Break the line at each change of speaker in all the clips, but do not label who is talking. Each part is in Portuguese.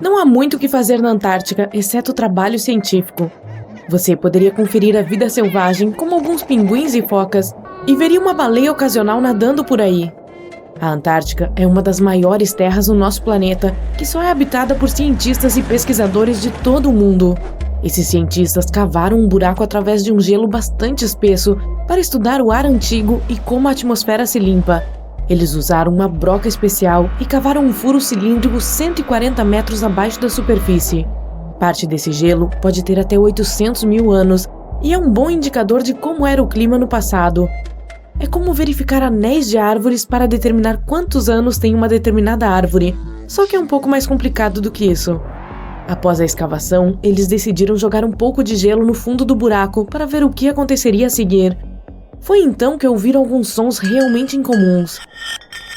Não há muito o que fazer na Antártica, exceto o trabalho científico. Você poderia conferir a vida selvagem, como alguns pinguins e focas, e veria uma baleia ocasional nadando por aí. A Antártica é uma das maiores terras no nosso planeta, que só é habitada por cientistas e pesquisadores de todo o mundo. Esses cientistas cavaram um buraco através de um gelo bastante espesso para estudar o ar antigo e como a atmosfera se limpa. Eles usaram uma broca especial e cavaram um furo cilíndrico 140 metros abaixo da superfície. Parte desse gelo pode ter até 800 mil anos e é um bom indicador de como era o clima no passado. É como verificar anéis de árvores para determinar quantos anos tem uma determinada árvore, só que é um pouco mais complicado do que isso. Após a escavação, eles decidiram jogar um pouco de gelo no fundo do buraco para ver o que aconteceria a seguir. Foi então que ouviram alguns sons realmente incomuns.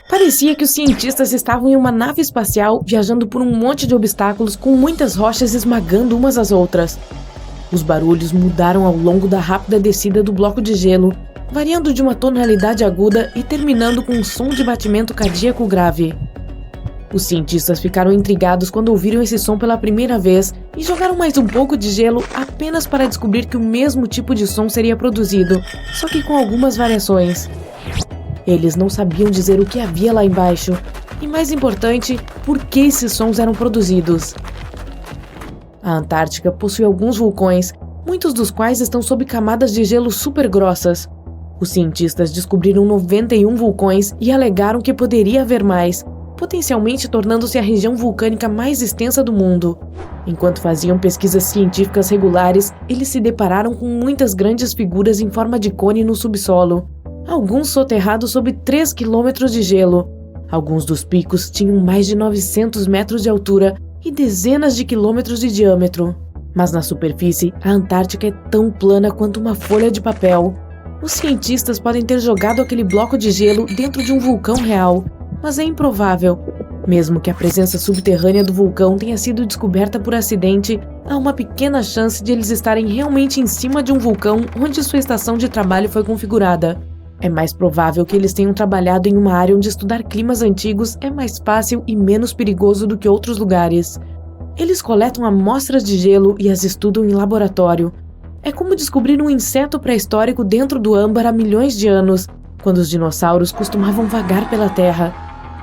Parecia que os cientistas estavam em uma nave espacial viajando por um monte de obstáculos com muitas rochas esmagando umas às outras. Os barulhos mudaram ao longo da rápida descida do bloco de gelo, variando de uma tonalidade aguda e terminando com um som de batimento cardíaco grave. Os cientistas ficaram intrigados quando ouviram esse som pela primeira vez e jogaram mais um pouco de gelo apenas para descobrir que o mesmo tipo de som seria produzido, só que com algumas variações. Eles não sabiam dizer o que havia lá embaixo e, mais importante, por que esses sons eram produzidos. A Antártica possui alguns vulcões, muitos dos quais estão sob camadas de gelo super grossas. Os cientistas descobriram 91 vulcões e alegaram que poderia haver mais, potencialmente tornando-se a região vulcânica mais extensa do mundo. Enquanto faziam pesquisas científicas regulares, eles se depararam com muitas grandes figuras em forma de cone no subsolo, alguns soterrados sob 3 quilômetros de gelo. Alguns dos picos tinham mais de 900 metros de altura e dezenas de quilômetros de diâmetro. Mas na superfície, a Antártica é tão plana quanto uma folha de papel. Os cientistas podem ter jogado aquele bloco de gelo dentro de um vulcão real, mas é improvável. Mesmo que a presença subterrânea do vulcão tenha sido descoberta por acidente, há uma pequena chance de eles estarem realmente em cima de um vulcão onde sua estação de trabalho foi configurada. É mais provável que eles tenham trabalhado em uma área onde estudar climas antigos é mais fácil e menos perigoso do que outros lugares. Eles coletam amostras de gelo e as estudam em laboratório. É como descobrir um inseto pré-histórico dentro do âmbar há milhões de anos, quando os dinossauros costumavam vagar pela Terra.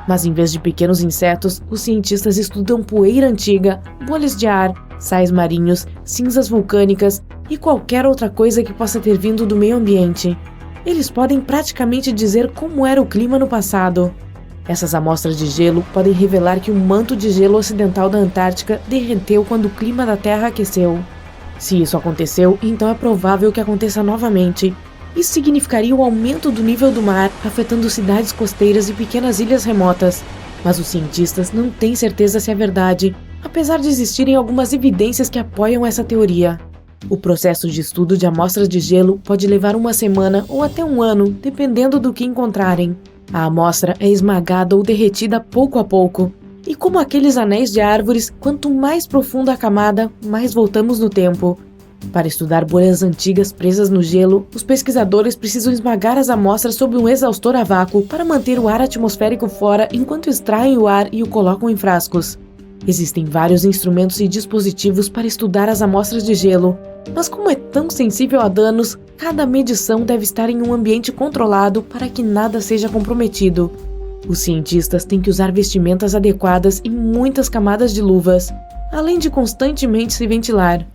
Mas em vez de pequenos insetos, os cientistas estudam poeira antiga, bolhas de ar, sais marinhos, cinzas vulcânicas e qualquer outra coisa que possa ter vindo do meio ambiente. Eles podem praticamente dizer como era o clima no passado. Essas amostras de gelo podem revelar que o manto de gelo ocidental da Antártica derreteu quando o clima da Terra aqueceu. Se isso aconteceu, então é provável que aconteça novamente. Isso significaria o aumento do nível do mar, afetando cidades costeiras e pequenas ilhas remotas. Mas os cientistas não têm certeza se é verdade, apesar de existirem algumas evidências que apoiam essa teoria. O processo de estudo de amostras de gelo pode levar uma semana ou até um ano, dependendo do que encontrarem. A amostra é esmagada ou derretida pouco a pouco. E como aqueles anéis de árvores, quanto mais profunda a camada, mais voltamos no tempo. Para estudar bolhas antigas presas no gelo, os pesquisadores precisam esmagar as amostras sob um exaustor a vácuo para manter o ar atmosférico fora enquanto extraem o ar e o colocam em frascos. Existem vários instrumentos e dispositivos para estudar as amostras de gelo, mas como é tão sensível a danos, cada medição deve estar em um ambiente controlado para que nada seja comprometido. Os cientistas têm que usar vestimentas adequadas e muitas camadas de luvas, além de constantemente se ventilar.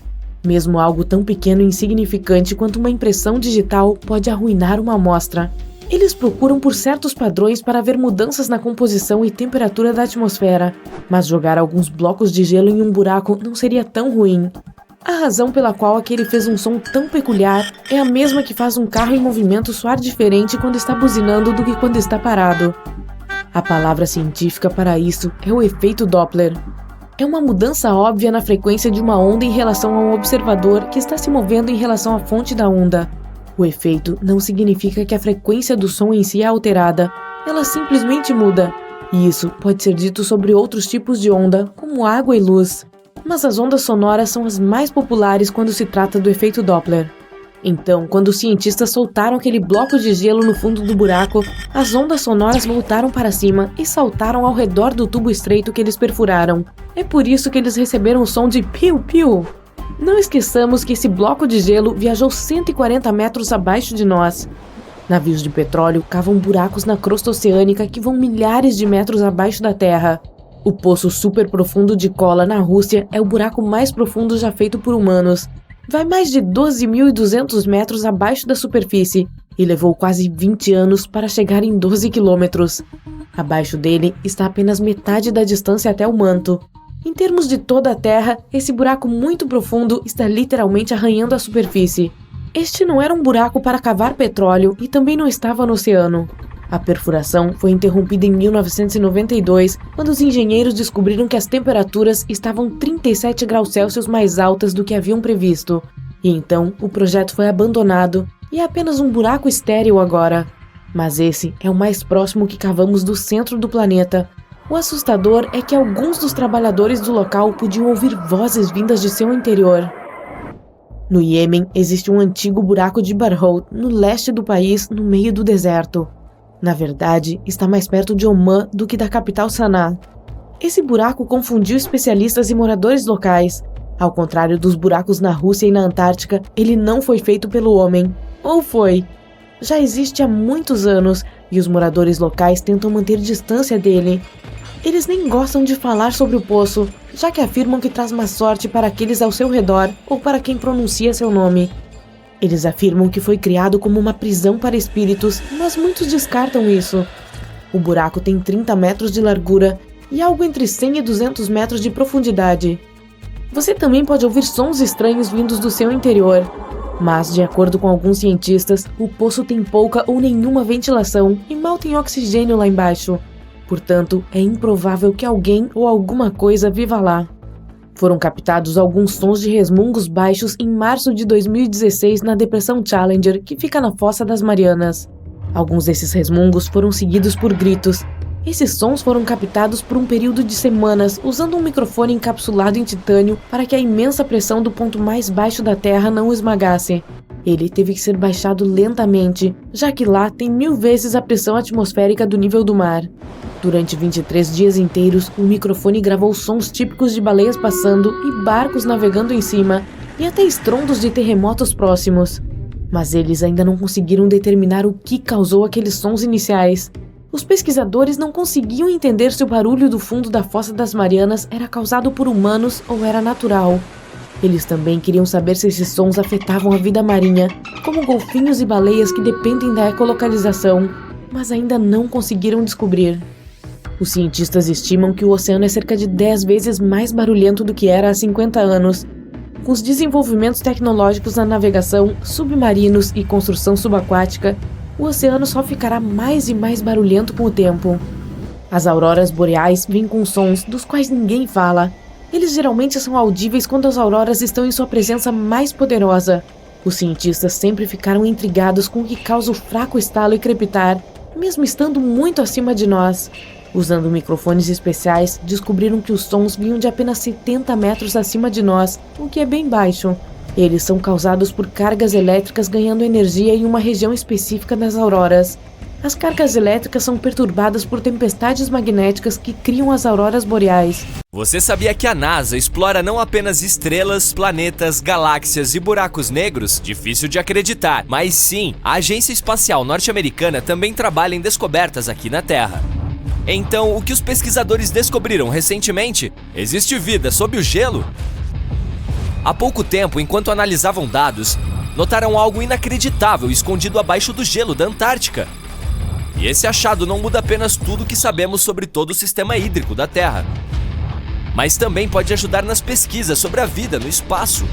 Mesmo algo tão pequeno e insignificante quanto uma impressão digital pode arruinar uma amostra. Eles procuram por certos padrões para ver mudanças na composição e temperatura da atmosfera, mas jogar alguns blocos de gelo em um buraco não seria tão ruim. A razão pela qual aquele fez um som tão peculiar é a mesma que faz um carro em movimento soar diferente quando está buzinando do que quando está parado. A palavra científica para isso é o efeito Doppler. É uma mudança óbvia na frequência de uma onda em relação a um observador que está se movendo em relação à fonte da onda. O efeito não significa que a frequência do som em si é alterada, ela simplesmente muda. E isso pode ser dito sobre outros tipos de onda, como água e luz. Mas as ondas sonoras são as mais populares quando se trata do efeito Doppler. Então, quando os cientistas soltaram aquele bloco de gelo no fundo do buraco, as ondas sonoras voltaram para cima e saltaram ao redor do tubo estreito que eles perfuraram. É por isso que eles receberam o som de piu-piu. Não esqueçamos que esse bloco de gelo viajou 140 metros abaixo de nós. Navios de petróleo cavam buracos na crosta oceânica que vão milhares de metros abaixo da Terra. O poço super profundo de Kola, na Rússia, é o buraco mais profundo já feito por humanos. Vai mais de 12.200 metros abaixo da superfície e levou quase 20 anos para chegar em 12 quilômetros. Abaixo dele está apenas metade da distância até o manto. Em termos de toda a Terra, esse buraco muito profundo está literalmente arranhando a superfície. Este não era um buraco para cavar petróleo e também não estava no oceano. A perfuração foi interrompida em 1992, quando os engenheiros descobriram que as temperaturas estavam 37 graus Celsius mais altas do que haviam previsto. E então, o projeto foi abandonado e é apenas um buraco estéril agora. Mas esse é o mais próximo que cavamos do centro do planeta. O assustador é que alguns dos trabalhadores do local podiam ouvir vozes vindas de seu interior. No Iêmen, existe um antigo buraco de Barhout, no leste do país, no meio do deserto. Na verdade, está mais perto de Omã do que da capital Sanaa. Esse buraco confundiu especialistas e moradores locais. Ao contrário dos buracos na Rússia e na Antártica, ele não foi feito pelo homem. Ou foi? Já existe há muitos anos e os moradores locais tentam manter distância dele. Eles nem gostam de falar sobre o poço, já que afirmam que traz má sorte para aqueles ao seu redor ou para quem pronuncia seu nome. Eles afirmam que foi criado como uma prisão para espíritos, mas muitos descartam isso. O buraco tem 30 metros de largura e algo entre 100 e 200 metros de profundidade. Você também pode ouvir sons estranhos vindos do seu interior. Mas, de acordo com alguns cientistas, o poço tem pouca ou nenhuma ventilação e mal tem oxigênio lá embaixo. Portanto, é improvável que alguém ou alguma coisa viva lá. Foram captados alguns sons de resmungos baixos em março de 2016 na Depressão Challenger, que fica na Fossa das Marianas. Alguns desses resmungos foram seguidos por gritos. Esses sons foram captados por um período de semanas, usando um microfone encapsulado em titânio para que a imensa pressão do ponto mais baixo da Terra não o esmagasse. Ele teve que ser baixado lentamente, já que lá tem 1000 vezes a pressão atmosférica do nível do mar. Durante 23 dias inteiros, o microfone gravou sons típicos de baleias passando e barcos navegando em cima, e até estrondos de terremotos próximos. Mas eles ainda não conseguiram determinar o que causou aqueles sons iniciais. Os pesquisadores não conseguiam entender se o barulho do fundo da Fossa das Marianas era causado por humanos ou era natural. Eles também queriam saber se esses sons afetavam a vida marinha, como golfinhos e baleias que dependem da ecolocalização, mas ainda não conseguiram descobrir. Os cientistas estimam que o oceano é cerca de 10 vezes mais barulhento do que era há 50 anos. Com os desenvolvimentos tecnológicos na navegação, submarinos e construção subaquática, o oceano só ficará mais e mais barulhento com o tempo. As auroras boreais vêm com sons dos quais ninguém fala. Eles geralmente são audíveis quando as auroras estão em sua presença mais poderosa. Os cientistas sempre ficaram intrigados com o que causa o fraco estalo e crepitar, mesmo estando muito acima de nós. Usando microfones especiais, descobriram que os sons vinham de apenas 70 metros acima de nós, o que é bem baixo. Eles são causados por cargas elétricas ganhando energia em uma região específica das auroras. As cargas elétricas são perturbadas por tempestades magnéticas que criam as auroras boreais.
Você sabia que a NASA explora não apenas estrelas, planetas, galáxias e buracos negros? Difícil de acreditar, mas sim, a Agência Espacial Norte-Americana também trabalha em descobertas aqui na Terra. Então, o que os pesquisadores descobriram recentemente? Existe vida sob o gelo? Há pouco tempo, enquanto analisavam dados, notaram algo inacreditável escondido abaixo do gelo da Antártica. E esse achado não muda apenas tudo o que sabemos sobre todo o sistema hídrico da Terra, mas também pode ajudar nas pesquisas sobre a vida no espaço.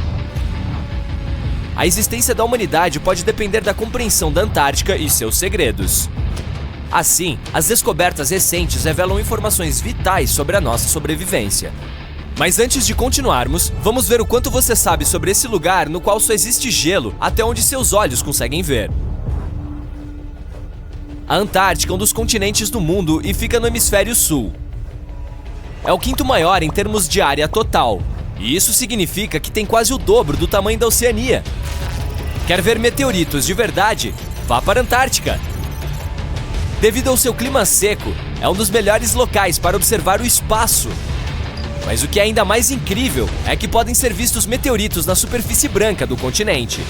A existência da humanidade pode depender da compreensão da Antártica e seus segredos. Assim, as descobertas recentes revelam informações vitais sobre a nossa sobrevivência. Mas antes de continuarmos, vamos ver o quanto você sabe sobre esse lugar no qual só existe gelo até onde seus olhos conseguem ver. A Antártica é um dos continentes do mundo e fica no hemisfério sul. É o quinto maior em termos de área total, e isso significa que tem quase o dobro do tamanho da Oceania. Quer ver meteoritos de verdade? Vá para a Antártica! Devido ao seu clima seco, é um dos melhores locais para observar o espaço. Mas o que é ainda mais incrível é que podem ser vistos meteoritos na superfície branca do continente.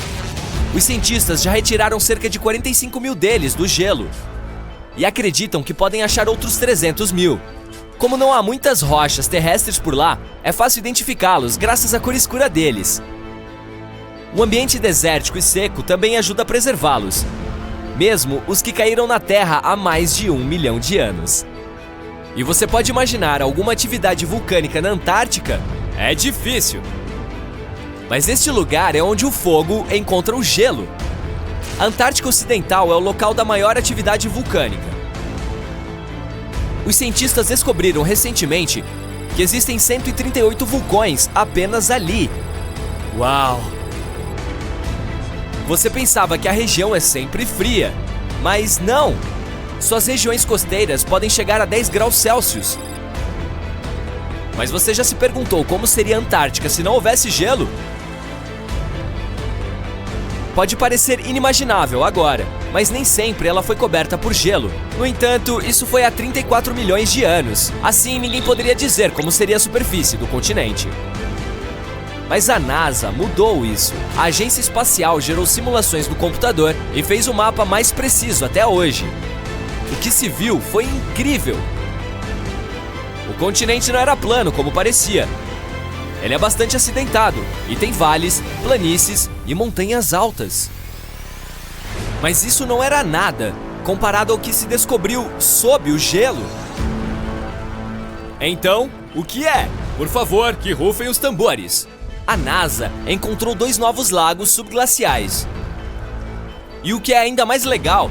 Os cientistas já retiraram cerca de 45 mil deles do gelo e acreditam que podem achar outros 300 mil. Como não há muitas rochas terrestres por lá, é fácil identificá-los graças à cor escura deles. O ambiente desértico e seco também ajuda a preservá-los, mesmo os que caíram na Terra há mais de 1 milhão de anos. E você pode imaginar alguma atividade vulcânica na Antártica? É difícil. Mas este lugar é onde o fogo encontra o gelo. A Antártica Ocidental é o local da maior atividade vulcânica. Os cientistas descobriram recentemente que existem 138 vulcões apenas ali. Uau! Você pensava que a região é sempre fria, mas não! Suas regiões costeiras podem chegar a 10 graus Celsius. Mas você já se perguntou como seria a Antártica se não houvesse gelo? Pode parecer inimaginável agora, mas nem sempre ela foi coberta por gelo. No entanto, isso foi há 34 milhões de anos. Assim, ninguém poderia dizer como seria a superfície do continente. Mas a NASA mudou isso. A agência espacial gerou simulações no computador e fez o mapa mais preciso até hoje. O que se viu foi incrível. O continente não era plano como parecia. Ele é bastante acidentado e tem vales, planícies e montanhas altas. Mas isso não era nada comparado ao que se descobriu sob o gelo. Então, o que é? Por favor, que rufem os tambores. A NASA encontrou 2 novos lagos subglaciais. E o que é ainda mais legal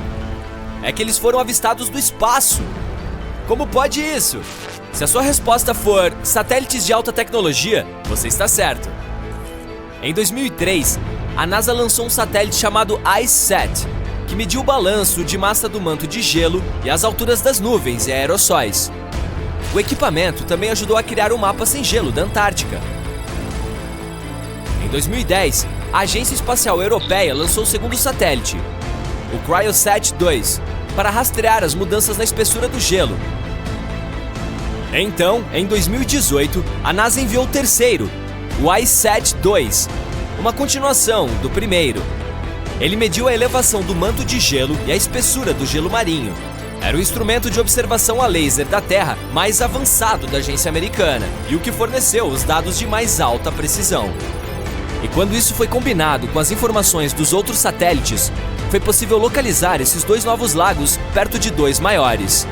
é que eles foram avistados do espaço. Como pode isso? Se a sua resposta for satélites de alta tecnologia, você está certo. Em 2003, a NASA lançou um satélite chamado IceSat, que mediu o balanço de massa do manto de gelo e as alturas das nuvens e aerossóis. O equipamento também ajudou a criar um mapa sem gelo da Antártica. Em 2010, a Agência Espacial Europeia lançou o segundo satélite, o CryoSat-2, para rastrear as mudanças na espessura do gelo. Então, em 2018, a NASA enviou o terceiro, o IceSat-2, uma continuação do primeiro. Ele mediu a elevação do manto de gelo e a espessura do gelo marinho. Era o instrumento de observação a laser da Terra mais avançado da agência americana e o que forneceu os dados de mais alta precisão. E quando isso foi combinado com as informações dos outros satélites, foi possível localizar esses 2 novos lagos perto de 2 maiores.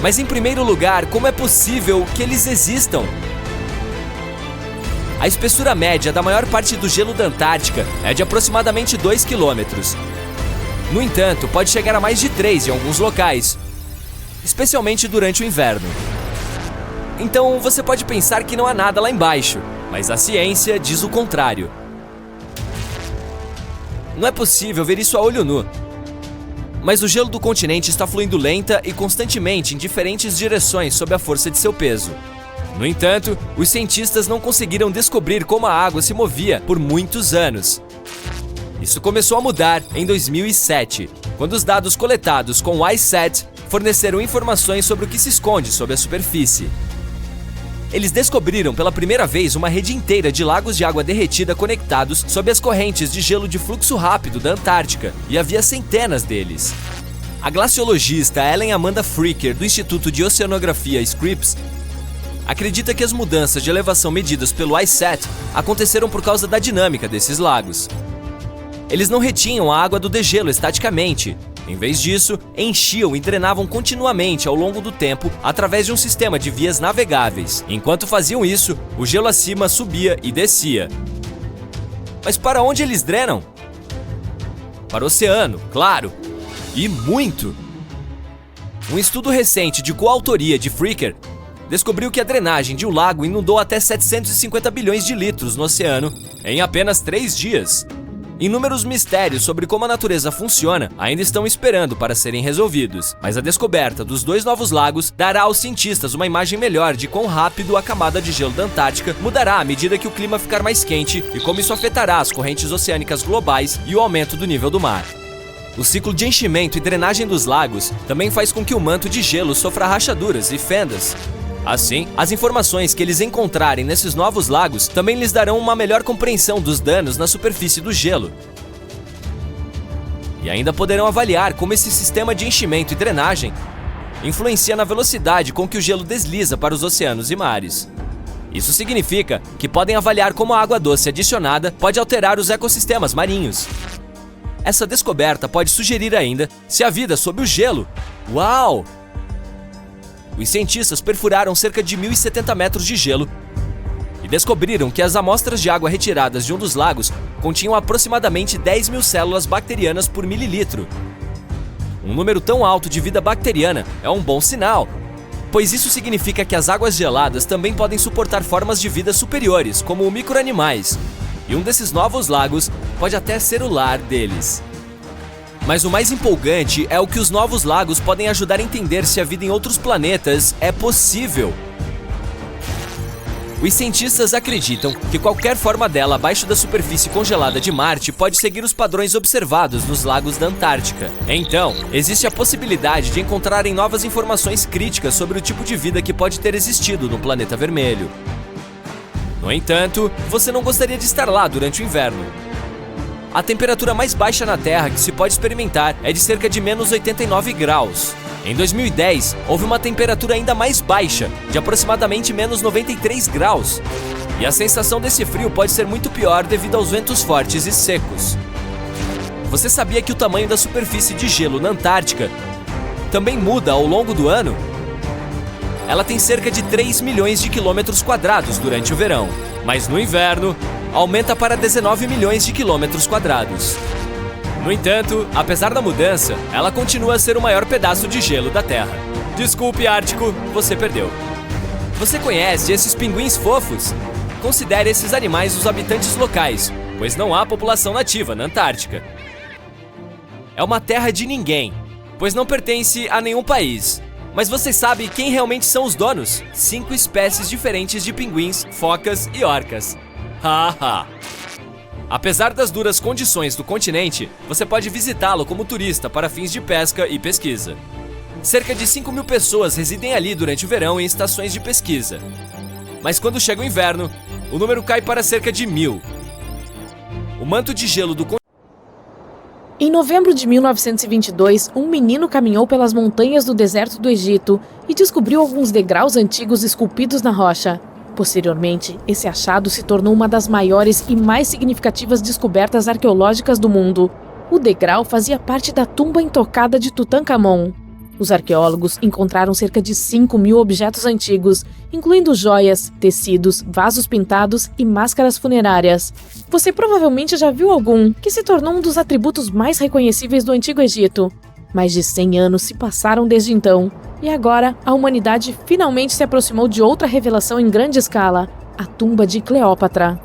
Mas em primeiro lugar, como é possível que eles existam? A espessura média da maior parte do gelo da Antártica é de aproximadamente 2 quilômetros. No entanto, pode chegar a mais de 3 em alguns locais, especialmente durante o inverno. Então você pode pensar que não há nada lá embaixo, mas a ciência diz o contrário. Não é possível ver isso a olho nu. Mas o gelo do continente está fluindo lenta e constantemente em diferentes direções sob a força de seu peso. No entanto, os cientistas não conseguiram descobrir como a água se movia por muitos anos. Isso começou a mudar em 2007, quando os dados coletados com o IceSat forneceram informações sobre o que se esconde sob a superfície. Eles descobriram pela primeira vez uma rede inteira de lagos de água derretida conectados sob as correntes de gelo de fluxo rápido da Antártica, e havia centenas deles. A glaciologista Ellen Amanda Fricker, do Instituto de Oceanografia Scripps, acredita que as mudanças de elevação medidas pelo IceSat aconteceram por causa da dinâmica desses lagos. Eles não retinham a água do degelo estaticamente. Em vez disso, enchiam e drenavam continuamente ao longo do tempo através de um sistema de vias navegáveis. Enquanto faziam isso, o gelo acima subia e descia. Mas para onde eles drenam? Para o oceano, claro. E muito! Um estudo recente de coautoria de Fricker descobriu que a drenagem de um lago inundou até 750 bilhões de litros no oceano em apenas 3 dias. Inúmeros mistérios sobre como a natureza funciona ainda estão esperando para serem resolvidos, mas a descoberta dos 2 novos lagos dará aos cientistas uma imagem melhor de quão rápido a camada de gelo da Antártica mudará à medida que o clima ficar mais quente e como isso afetará as correntes oceânicas globais e o aumento do nível do mar. O ciclo de enchimento e drenagem dos lagos também faz com que o manto de gelo sofra rachaduras e fendas. Assim, as informações que eles encontrarem nesses novos lagos também lhes darão uma melhor compreensão dos danos na superfície do gelo. E ainda poderão avaliar como esse sistema de enchimento e drenagem influencia na velocidade com que o gelo desliza para os oceanos e mares. Isso significa que podem avaliar como a água doce adicionada pode alterar os ecossistemas marinhos. Essa descoberta pode sugerir ainda se há vida sob o gelo. Uau! Os cientistas perfuraram cerca de 1.070 metros de gelo e descobriram que as amostras de água retiradas de um dos lagos continham aproximadamente 10.000 células bacterianas por mililitro. Um número tão alto de vida bacteriana é um bom sinal, pois isso significa que as águas geladas também podem suportar formas de vida superiores, como micro-animais, e um desses novos lagos pode até ser o lar deles. Mas o mais empolgante é o que os novos lagos podem ajudar a entender se a vida em outros planetas é possível. Os cientistas acreditam que qualquer forma dela abaixo da superfície congelada de Marte pode seguir os padrões observados nos lagos da Antártica. Então, existe a possibilidade de encontrarem novas informações críticas sobre o tipo de vida que pode ter existido no planeta vermelho. No entanto, você não gostaria de estar lá durante o inverno. A temperatura mais baixa na Terra que se pode experimentar é de cerca de menos 89 graus. Em 2010, houve uma temperatura ainda mais baixa, de aproximadamente menos 93 graus. E a sensação desse frio pode ser muito pior devido aos ventos fortes e secos. Você sabia que o tamanho da superfície de gelo na Antártica também muda ao longo do ano? Ela tem cerca de 3 milhões de quilômetros quadrados durante o verão, mas no inverno aumenta para 19 milhões de quilômetros quadrados. No entanto, apesar da mudança, ela continua a ser o maior pedaço de gelo da Terra. Desculpe, Ártico, você perdeu. Você conhece esses pinguins fofos? Considere esses animais os habitantes locais, pois não há população nativa na Antártica. É uma terra de ninguém, pois não pertence a nenhum país. Mas você sabe quem realmente são os donos? 5 espécies diferentes de pinguins, focas e orcas. Haha! Apesar das duras condições do continente, você pode visitá-lo como turista para fins de pesca e pesquisa. Cerca de 5.000 pessoas residem ali durante o verão em estações de pesquisa. Mas quando chega o inverno, o número cai para cerca de 1.000. O manto de gelo do
Em novembro de 1922, um menino caminhou pelas montanhas do deserto do Egito e descobriu alguns degraus antigos esculpidos na rocha. Posteriormente, esse achado se tornou uma das maiores e mais significativas descobertas arqueológicas do mundo. O degrau fazia parte da tumba intocada de Tutankhamon. Os arqueólogos encontraram cerca de 5.000 objetos antigos, incluindo joias, tecidos, vasos pintados e máscaras funerárias. Você provavelmente já viu algum, que se tornou um dos atributos mais reconhecíveis do Antigo Egito. Mais de 100 anos se passaram desde então, e agora a humanidade finalmente se aproximou de outra revelação em grande escala, a tumba de Cleópatra.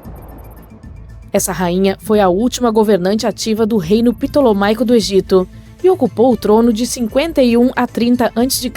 Essa rainha foi a última governante ativa do reino Ptolomaico do Egito, e ocupou o trono de 51 a 30 a.C.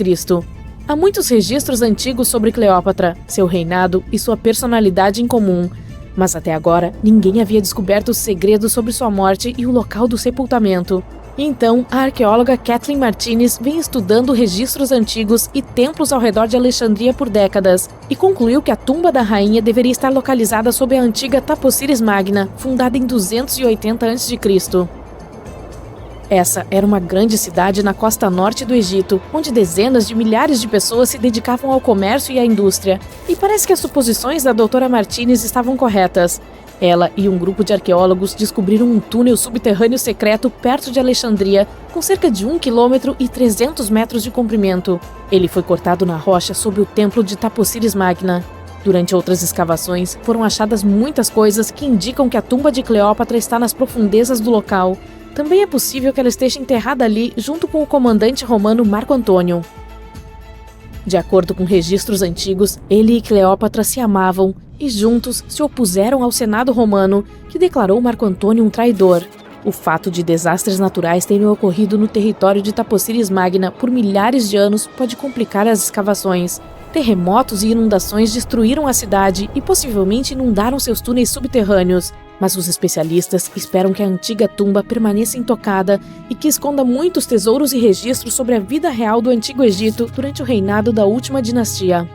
Há muitos registros antigos sobre Cleópatra, seu reinado e sua personalidade em comum, mas até agora ninguém havia descoberto os segredos sobre sua morte e o local do sepultamento. Então, a arqueóloga Kathleen Martinez vem estudando registros antigos e templos ao redor de Alexandria por décadas, e concluiu que a tumba da rainha deveria estar localizada sob a antiga Taposiris Magna, fundada em 280 a.C. Essa era uma grande cidade na costa norte do Egito, onde dezenas de milhares de pessoas se dedicavam ao comércio e à indústria. E parece que as suposições da doutora Martinez estavam corretas. Ela e um grupo de arqueólogos descobriram um túnel subterrâneo secreto perto de Alexandria, com cerca de 1 quilômetro e 300 metros de comprimento. Ele foi cortado na rocha sob o templo de Taposiris Magna. Durante outras escavações, foram achadas muitas coisas que indicam que a tumba de Cleópatra está nas profundezas do local. Também é possível que ela esteja enterrada ali junto com o comandante romano Marco Antônio. De acordo com registros antigos, ele e Cleópatra se amavam e juntos se opuseram ao Senado romano, que declarou Marco Antônio um traidor. O fato de desastres naturais terem ocorrido no território de Taposiris Magna por milhares de anos pode complicar as escavações. Terremotos e inundações destruíram a cidade e possivelmente inundaram seus túneis subterrâneos, mas os especialistas esperam que a antiga tumba permaneça intocada e que esconda muitos tesouros e registros sobre a vida real do Antigo Egito durante o reinado da última dinastia.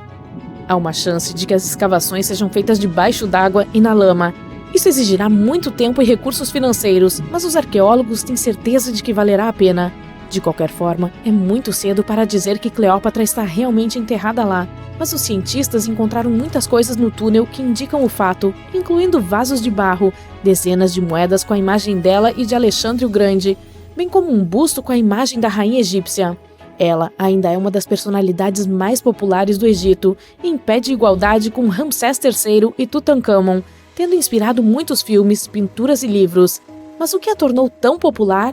Há uma chance de que as escavações sejam feitas debaixo d'água e na lama. Isso exigirá muito tempo e recursos financeiros, mas os arqueólogos têm certeza de que valerá a pena. De qualquer forma, é muito cedo para dizer que Cleópatra está realmente enterrada lá, mas os cientistas encontraram muitas coisas no túnel que indicam o fato, incluindo vasos de barro, dezenas de moedas com a imagem dela e de Alexandre o Grande, bem como um busto com a imagem da rainha egípcia. Ela ainda é uma das personalidades mais populares do Egito e em pé de igualdade com Ramsés III e Tutankhamon, tendo inspirado muitos filmes, pinturas e livros. Mas o que a tornou tão popular?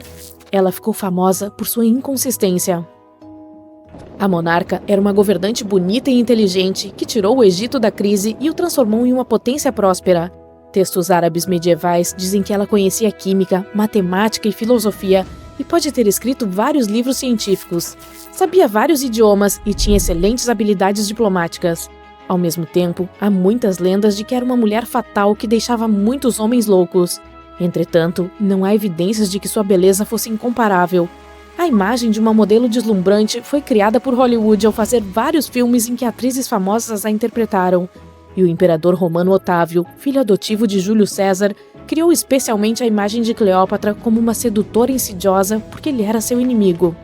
Ela ficou famosa por sua inconsistência. A monarca era uma governante bonita e inteligente que tirou o Egito da crise e o transformou em uma potência próspera. Textos árabes medievais dizem que ela conhecia química, matemática e filosofia e pode ter escrito vários livros científicos. Sabia vários idiomas e tinha excelentes habilidades diplomáticas. Ao mesmo tempo, há muitas lendas de que era uma mulher fatal que deixava muitos homens loucos. Entretanto, não há evidências de que sua beleza fosse incomparável. A imagem de uma modelo deslumbrante foi criada por Hollywood ao fazer vários filmes em que atrizes famosas a interpretaram. E o imperador romano Otávio, filho adotivo de Júlio César, criou especialmente a imagem de Cleópatra como uma sedutora insidiosa porque ele era seu inimigo.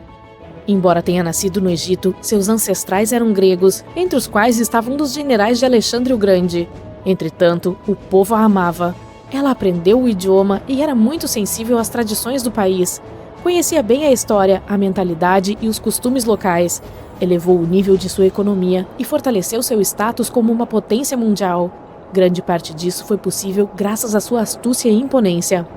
Embora tenha nascido no Egito, seus ancestrais eram gregos, entre os quais estavam um dos generais de Alexandre o Grande. Entretanto, o povo a amava. Ela aprendeu o idioma e era muito sensível às tradições do país. Conhecia bem a história, a mentalidade e os costumes locais. Elevou o nível de sua economia e fortaleceu seu status como uma potência mundial. Grande parte disso foi possível graças à sua astúcia e imponência.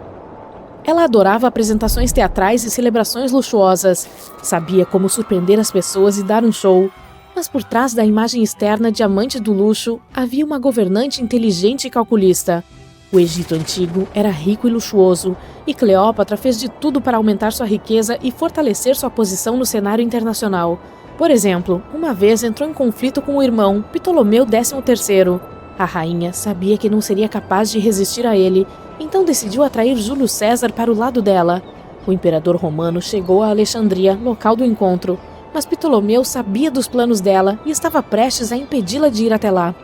Ela adorava apresentações teatrais e celebrações luxuosas. Sabia como surpreender as pessoas e dar um show. Mas por trás da imagem externa de amante do luxo, havia uma governante inteligente e calculista. O Egito antigo era rico e luxuoso, e Cleópatra fez de tudo para aumentar sua riqueza e fortalecer sua posição no cenário internacional. Por exemplo, uma vez entrou em conflito com o irmão, Ptolomeu XIII. A rainha sabia que não seria capaz de resistir a ele, então decidiu atrair Júlio César para o lado dela. O imperador romano chegou a Alexandria, local do encontro, mas Ptolomeu sabia dos planos dela e estava prestes a impedi-la de ir até lá.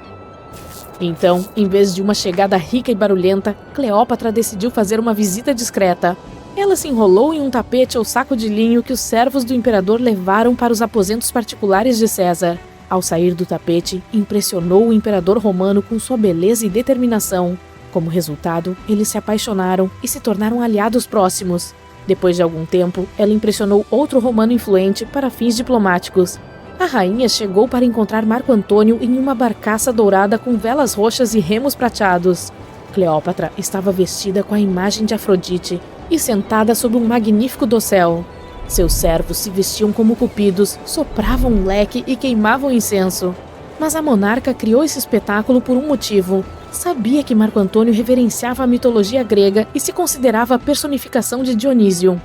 Então, em vez de uma chegada rica e barulhenta, Cleópatra decidiu fazer uma visita discreta. Ela se enrolou em um tapete ou saco de linho que os servos do imperador levaram para os aposentos particulares de César. Ao sair do tapete, impressionou o imperador romano com sua beleza e determinação. Como resultado, eles se apaixonaram e se tornaram aliados próximos. Depois de algum tempo, ela impressionou outro romano influente para fins diplomáticos. A rainha chegou para encontrar Marco Antônio em uma barcaça dourada com velas roxas e remos prateados. Cleópatra estava vestida com a imagem de Afrodite e sentada sobre um magnífico dossel. Seus servos se vestiam como cupidos, sopravam um leque e queimavam incenso. Mas a monarca criou esse espetáculo por um motivo. Sabia que Marco Antônio reverenciava a mitologia grega e se considerava a personificação de Dionísio.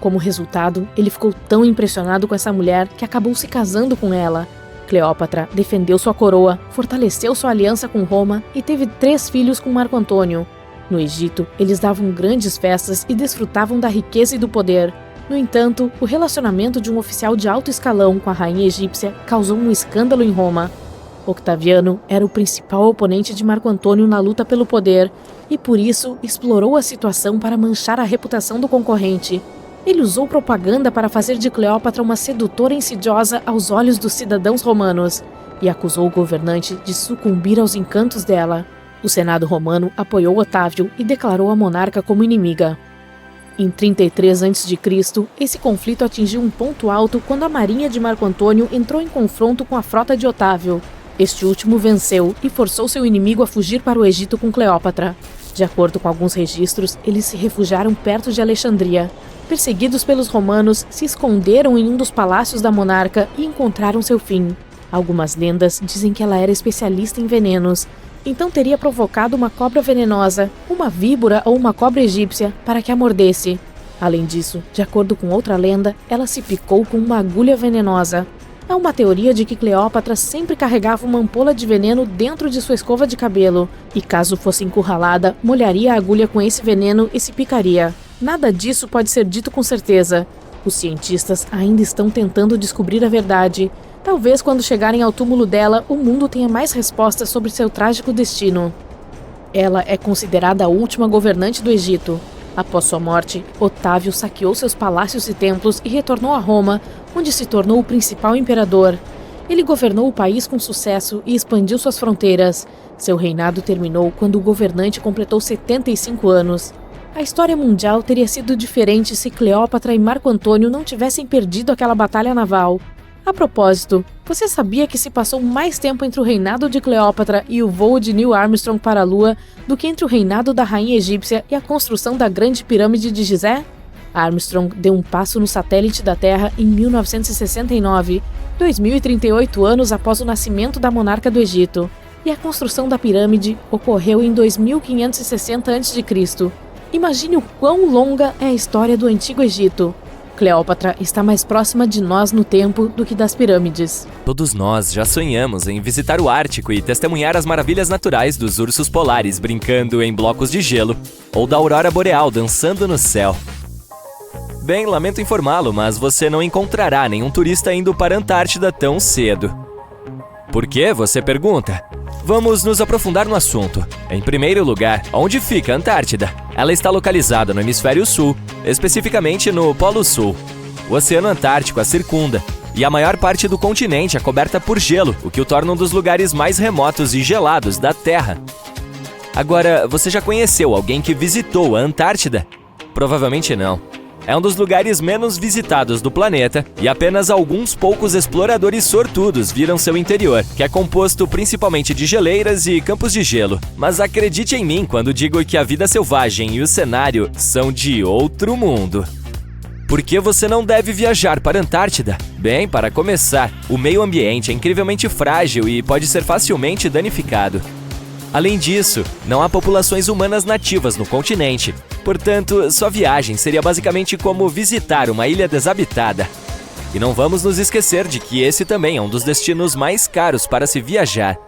Como resultado, ele ficou tão impressionado com essa mulher que acabou se casando com ela. Cleópatra defendeu sua coroa, fortaleceu sua aliança com Roma e teve 3 filhos com Marco Antônio. No Egito, eles davam grandes festas e desfrutavam da riqueza e do poder. No entanto, o relacionamento de um oficial de alto escalão com a rainha egípcia causou um escândalo em Roma. Octaviano era o principal oponente de Marco Antônio na luta pelo poder e, por isso, explorou a situação para manchar a reputação do concorrente. Ele usou propaganda para fazer de Cleópatra uma sedutora insidiosa aos olhos dos cidadãos romanos e acusou o governante de sucumbir aos encantos dela. O Senado romano apoiou Otávio e declarou a monarca como inimiga. Em 33 a.C., esse conflito atingiu um ponto alto quando a marinha de Marco Antônio entrou em confronto com a frota de Otávio. Este último venceu e forçou seu inimigo a fugir para o Egito com Cleópatra. De acordo com alguns registros, eles se refugiaram perto de Alexandria. Perseguidos pelos romanos, se esconderam em um dos palácios da monarca e encontraram seu fim. Algumas lendas dizem que ela era especialista em venenos. então teria provocado uma cobra venenosa, uma víbora ou uma cobra egípcia para que a mordesse. Além disso, de acordo com outra lenda, ela se picou com uma agulha venenosa. Há uma teoria de que Cleópatra sempre carregava uma ampola de veneno dentro de sua escova de cabelo, e caso fosse encurralada, molharia a agulha com esse veneno e se picaria. Nada disso pode ser dito com certeza. Os cientistas ainda estão tentando descobrir a verdade. Talvez quando chegarem ao túmulo dela, o mundo tenha mais respostas sobre seu trágico destino. Ela é considerada a última governante do Egito. Após sua morte, Otávio saqueou seus palácios e templos e retornou a Roma, onde se tornou o principal imperador. Ele governou o país com sucesso e expandiu suas fronteiras. Seu reinado terminou quando o governante completou 75 anos. A história mundial teria sido diferente se Cleópatra e Marco Antônio não tivessem perdido aquela batalha naval. A propósito, você sabia que se passou mais tempo entre o reinado de Cleópatra e o voo de Neil Armstrong para a Lua do que entre o reinado da rainha egípcia e a construção da Grande Pirâmide de Gizé? Armstrong deu um passo no satélite da Terra em 1969, 2038 anos após o nascimento da monarca do Egito, e a construção da pirâmide ocorreu em 2560 a.C. Imagine o quão longa é a história do Antigo Egito. Cleópatra está mais próxima de nós no tempo do que das pirâmides.
Todos nós já sonhamos em visitar o Ártico e testemunhar as maravilhas naturais dos ursos polares brincando em blocos de gelo, ou da aurora boreal dançando no céu. Bem, lamento informá-lo, mas você não encontrará nenhum turista indo para a Antártida tão cedo. Por quê, você pergunta? Vamos nos aprofundar no assunto. Em primeiro lugar, onde fica a Antártida? Ela está localizada no hemisfério sul, especificamente no Polo Sul. O Oceano Antártico a circunda, e a maior parte do continente é coberta por gelo, o que o torna um dos lugares mais remotos e gelados da Terra. Agora, você já conheceu alguém que visitou a Antártida? Provavelmente não. É um dos lugares menos visitados do planeta e apenas alguns poucos exploradores sortudos viram seu interior, que é composto principalmente de geleiras e campos de gelo. Mas acredite em mim quando digo que a vida selvagem e o cenário são de outro mundo. Por que você não deve viajar para a Antártida? Bem, para começar, o meio ambiente é incrivelmente frágil e pode ser facilmente danificado. Além disso, não há populações humanas nativas no continente. Portanto, sua viagem seria basicamente como visitar uma ilha desabitada. E não vamos nos esquecer de que esse também é um dos destinos mais caros para se viajar.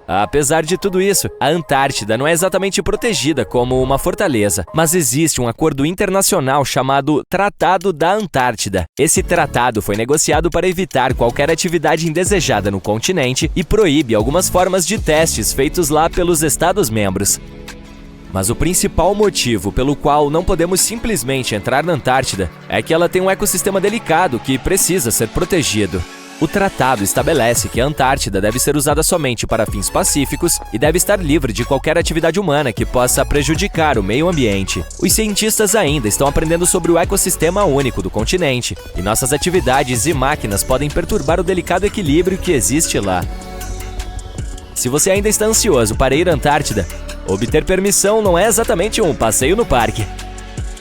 Apesar de tudo isso, a Antártida não é exatamente protegida como uma fortaleza, mas existe um acordo internacional chamado Tratado da Antártida. Esse tratado foi negociado para evitar qualquer atividade indesejada no continente e proíbe algumas formas de testes feitos lá pelos Estados-membros. Mas o principal motivo pelo qual não podemos simplesmente entrar na Antártida é que ela tem um ecossistema delicado que precisa ser protegido. O tratado estabelece que a Antártida deve ser usada somente para fins pacíficos e deve estar livre de qualquer atividade humana que possa prejudicar o meio ambiente. Os cientistas ainda estão aprendendo sobre o ecossistema único do continente, e nossas atividades e máquinas podem perturbar o delicado equilíbrio que existe lá. Se você ainda está ansioso para ir à Antártida, obter permissão não é exatamente um passeio no parque.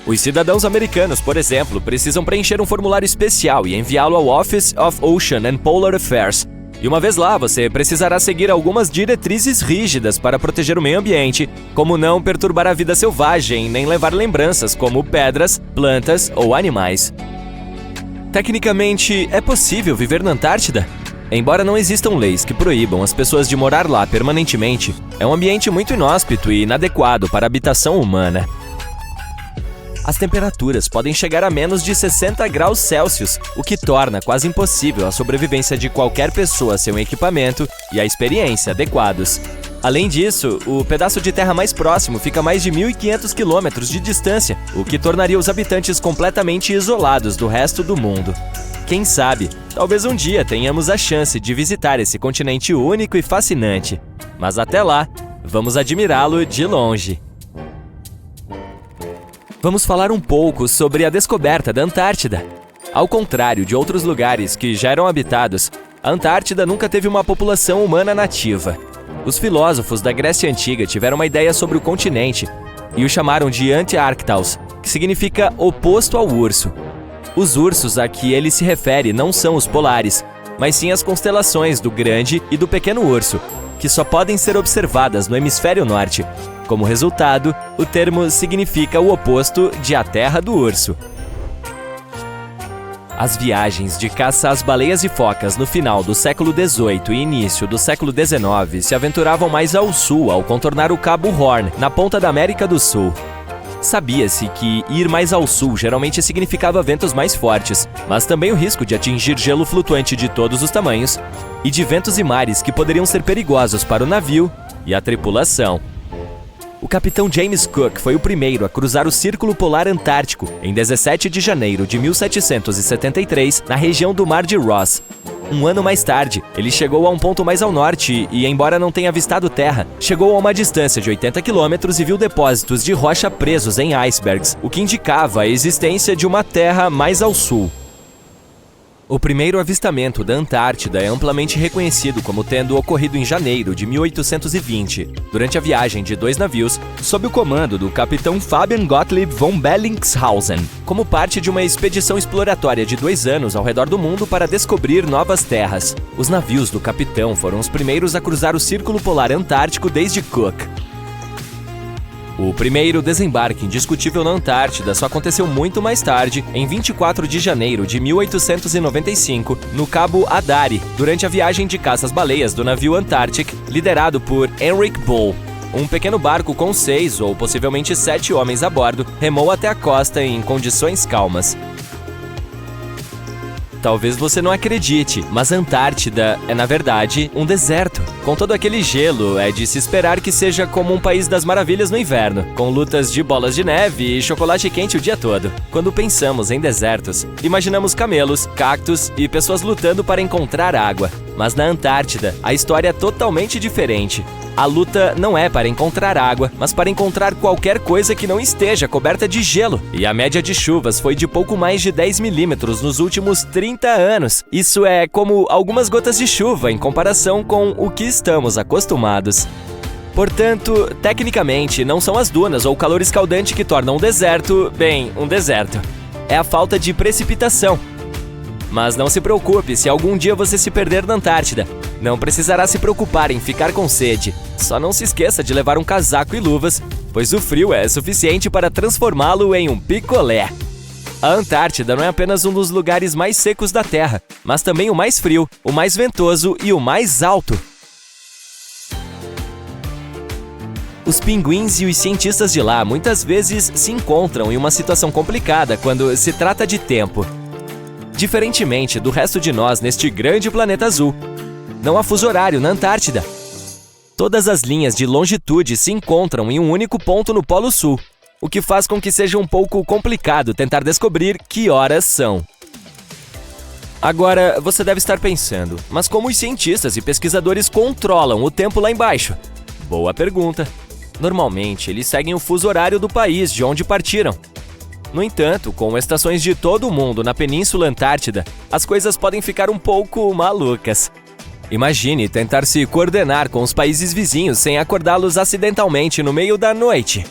Os cidadãos americanos, por exemplo, precisam preencher um formulário especial e enviá-lo ao Office of Ocean and Polar Affairs. E uma vez lá, você precisará seguir algumas diretrizes rígidas para proteger o meio ambiente, como não perturbar a vida selvagem nem levar lembranças como pedras, plantas ou animais. Tecnicamente, é possível viver na Antártida? Embora não existam leis que proíbam as pessoas de morar lá permanentemente, é um ambiente muito inóspito e inadequado para a habitação humana. As temperaturas podem chegar a menos de 60 graus Celsius, o que torna quase impossível a sobrevivência de qualquer pessoa sem um equipamento e a experiência adequados. Além disso, o pedaço de terra mais próximo fica a mais de 1.500 quilômetros de distância, o que tornaria os habitantes completamente isolados do resto do mundo. Quem sabe, talvez um dia tenhamos a chance de visitar esse continente único e fascinante. Mas até lá, vamos admirá-lo de longe. Vamos falar um pouco sobre a descoberta da Antártida. Ao contrário de outros lugares que já eram habitados, a Antártida nunca teve uma população humana nativa. Os filósofos da Grécia Antiga tiveram uma ideia sobre o continente e o chamaram de Antiarctos, que significa oposto ao urso. Os ursos a que ele se refere não são os polares, mas sim as constelações do Grande e do Pequeno Urso, que só podem ser observadas no hemisfério norte. Como resultado, o termo significa o oposto de a terra do urso. As viagens de caça às baleias e focas no final do século XVIII e início do século XIX se aventuravam mais ao sul ao contornar o Cabo Horn, na ponta da América do Sul. Sabia-se que ir mais ao sul geralmente significava ventos mais fortes, mas também o risco de atingir gelo flutuante de todos os tamanhos e de ventos e mares que poderiam ser perigosos para o navio e a tripulação. O capitão James Cook foi o primeiro a cruzar o Círculo Polar Antártico em 17 de janeiro de 1773, na região do Mar de Ross. Um ano mais tarde, ele chegou a um ponto mais ao norte e, embora não tenha avistado terra, chegou a uma distância de 80 quilômetros e viu depósitos de rocha presos em icebergs, o que indicava a existência de uma terra mais ao sul. O primeiro avistamento da Antártida é amplamente reconhecido como tendo ocorrido em janeiro de 1820, durante a viagem de 2 navios, sob o comando do capitão Fabian Gottlieb von Bellingshausen, como parte de uma expedição exploratória de 2 anos ao redor do mundo para descobrir novas terras. Os navios do capitão foram os primeiros a cruzar o Círculo Polar Antártico desde Cook. O primeiro desembarque indiscutível na Antártida só aconteceu muito mais tarde, em 24 de janeiro de 1895, no Cabo Adare, durante a viagem de caça às baleias do navio Antarctic, liderado por Henrik Bull. Um pequeno barco com 6 ou possivelmente 7 homens a bordo remou até a costa em condições calmas. Talvez você não acredite, mas a Antártida é, na verdade, um deserto. Com todo aquele gelo, é de se esperar que seja como um país das maravilhas no inverno, com lutas de bolas de neve e chocolate quente o dia todo. Quando pensamos em desertos, imaginamos camelos, cactos e pessoas lutando para encontrar água. Mas na Antártida, a história é totalmente diferente. A luta não é para encontrar água, mas para encontrar qualquer coisa que não esteja coberta de gelo. E a média de chuvas foi de pouco mais de 10 milímetros nos últimos 30 anos. Isso é como algumas gotas de chuva em comparação com o que estamos acostumados. Portanto, tecnicamente, não são as dunas ou o calor escaldante que tornam um deserto, bem, um deserto. É a falta de precipitação. Mas não se preocupe se algum dia você se perder na Antártida. Não precisará se preocupar em ficar com sede. Só não se esqueça de levar um casaco e luvas, pois o frio é suficiente para transformá-lo em um picolé. A Antártida não é apenas um dos lugares mais secos da Terra, mas também o mais frio, o mais ventoso e o mais alto. Os pinguins e os cientistas de lá muitas vezes se encontram em uma situação complicada quando se trata de tempo. Diferentemente do resto de nós neste grande planeta azul, não há fuso horário na Antártida. Todas as linhas de longitude se encontram em um único ponto no Polo Sul, o que faz com que seja um pouco complicado tentar descobrir que horas são. Agora, você deve estar pensando, mas como os cientistas e pesquisadores controlam o tempo lá embaixo? Boa pergunta. Normalmente, eles seguem o fuso horário do país de onde partiram. No entanto, com estações de todo o mundo na Península Antártida, as coisas podem ficar um pouco malucas. Imagine tentar se coordenar com os países vizinhos sem acordá-los acidentalmente no meio da noite.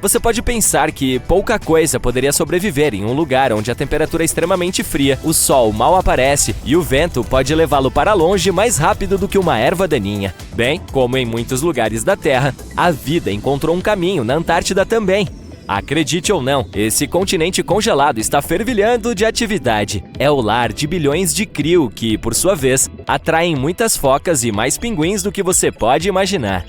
Você pode pensar que pouca coisa poderia sobreviver em um lugar onde a temperatura é extremamente fria, o sol mal aparece e o vento pode levá-lo para longe mais rápido do que uma erva daninha. Bem, como em muitos lugares da Terra, a vida encontrou um caminho na Antártida também. Acredite ou não, esse continente congelado está fervilhando de atividade. É o lar de bilhões de krill que, por sua vez, atraem muitas focas e mais pinguins do que você pode imaginar.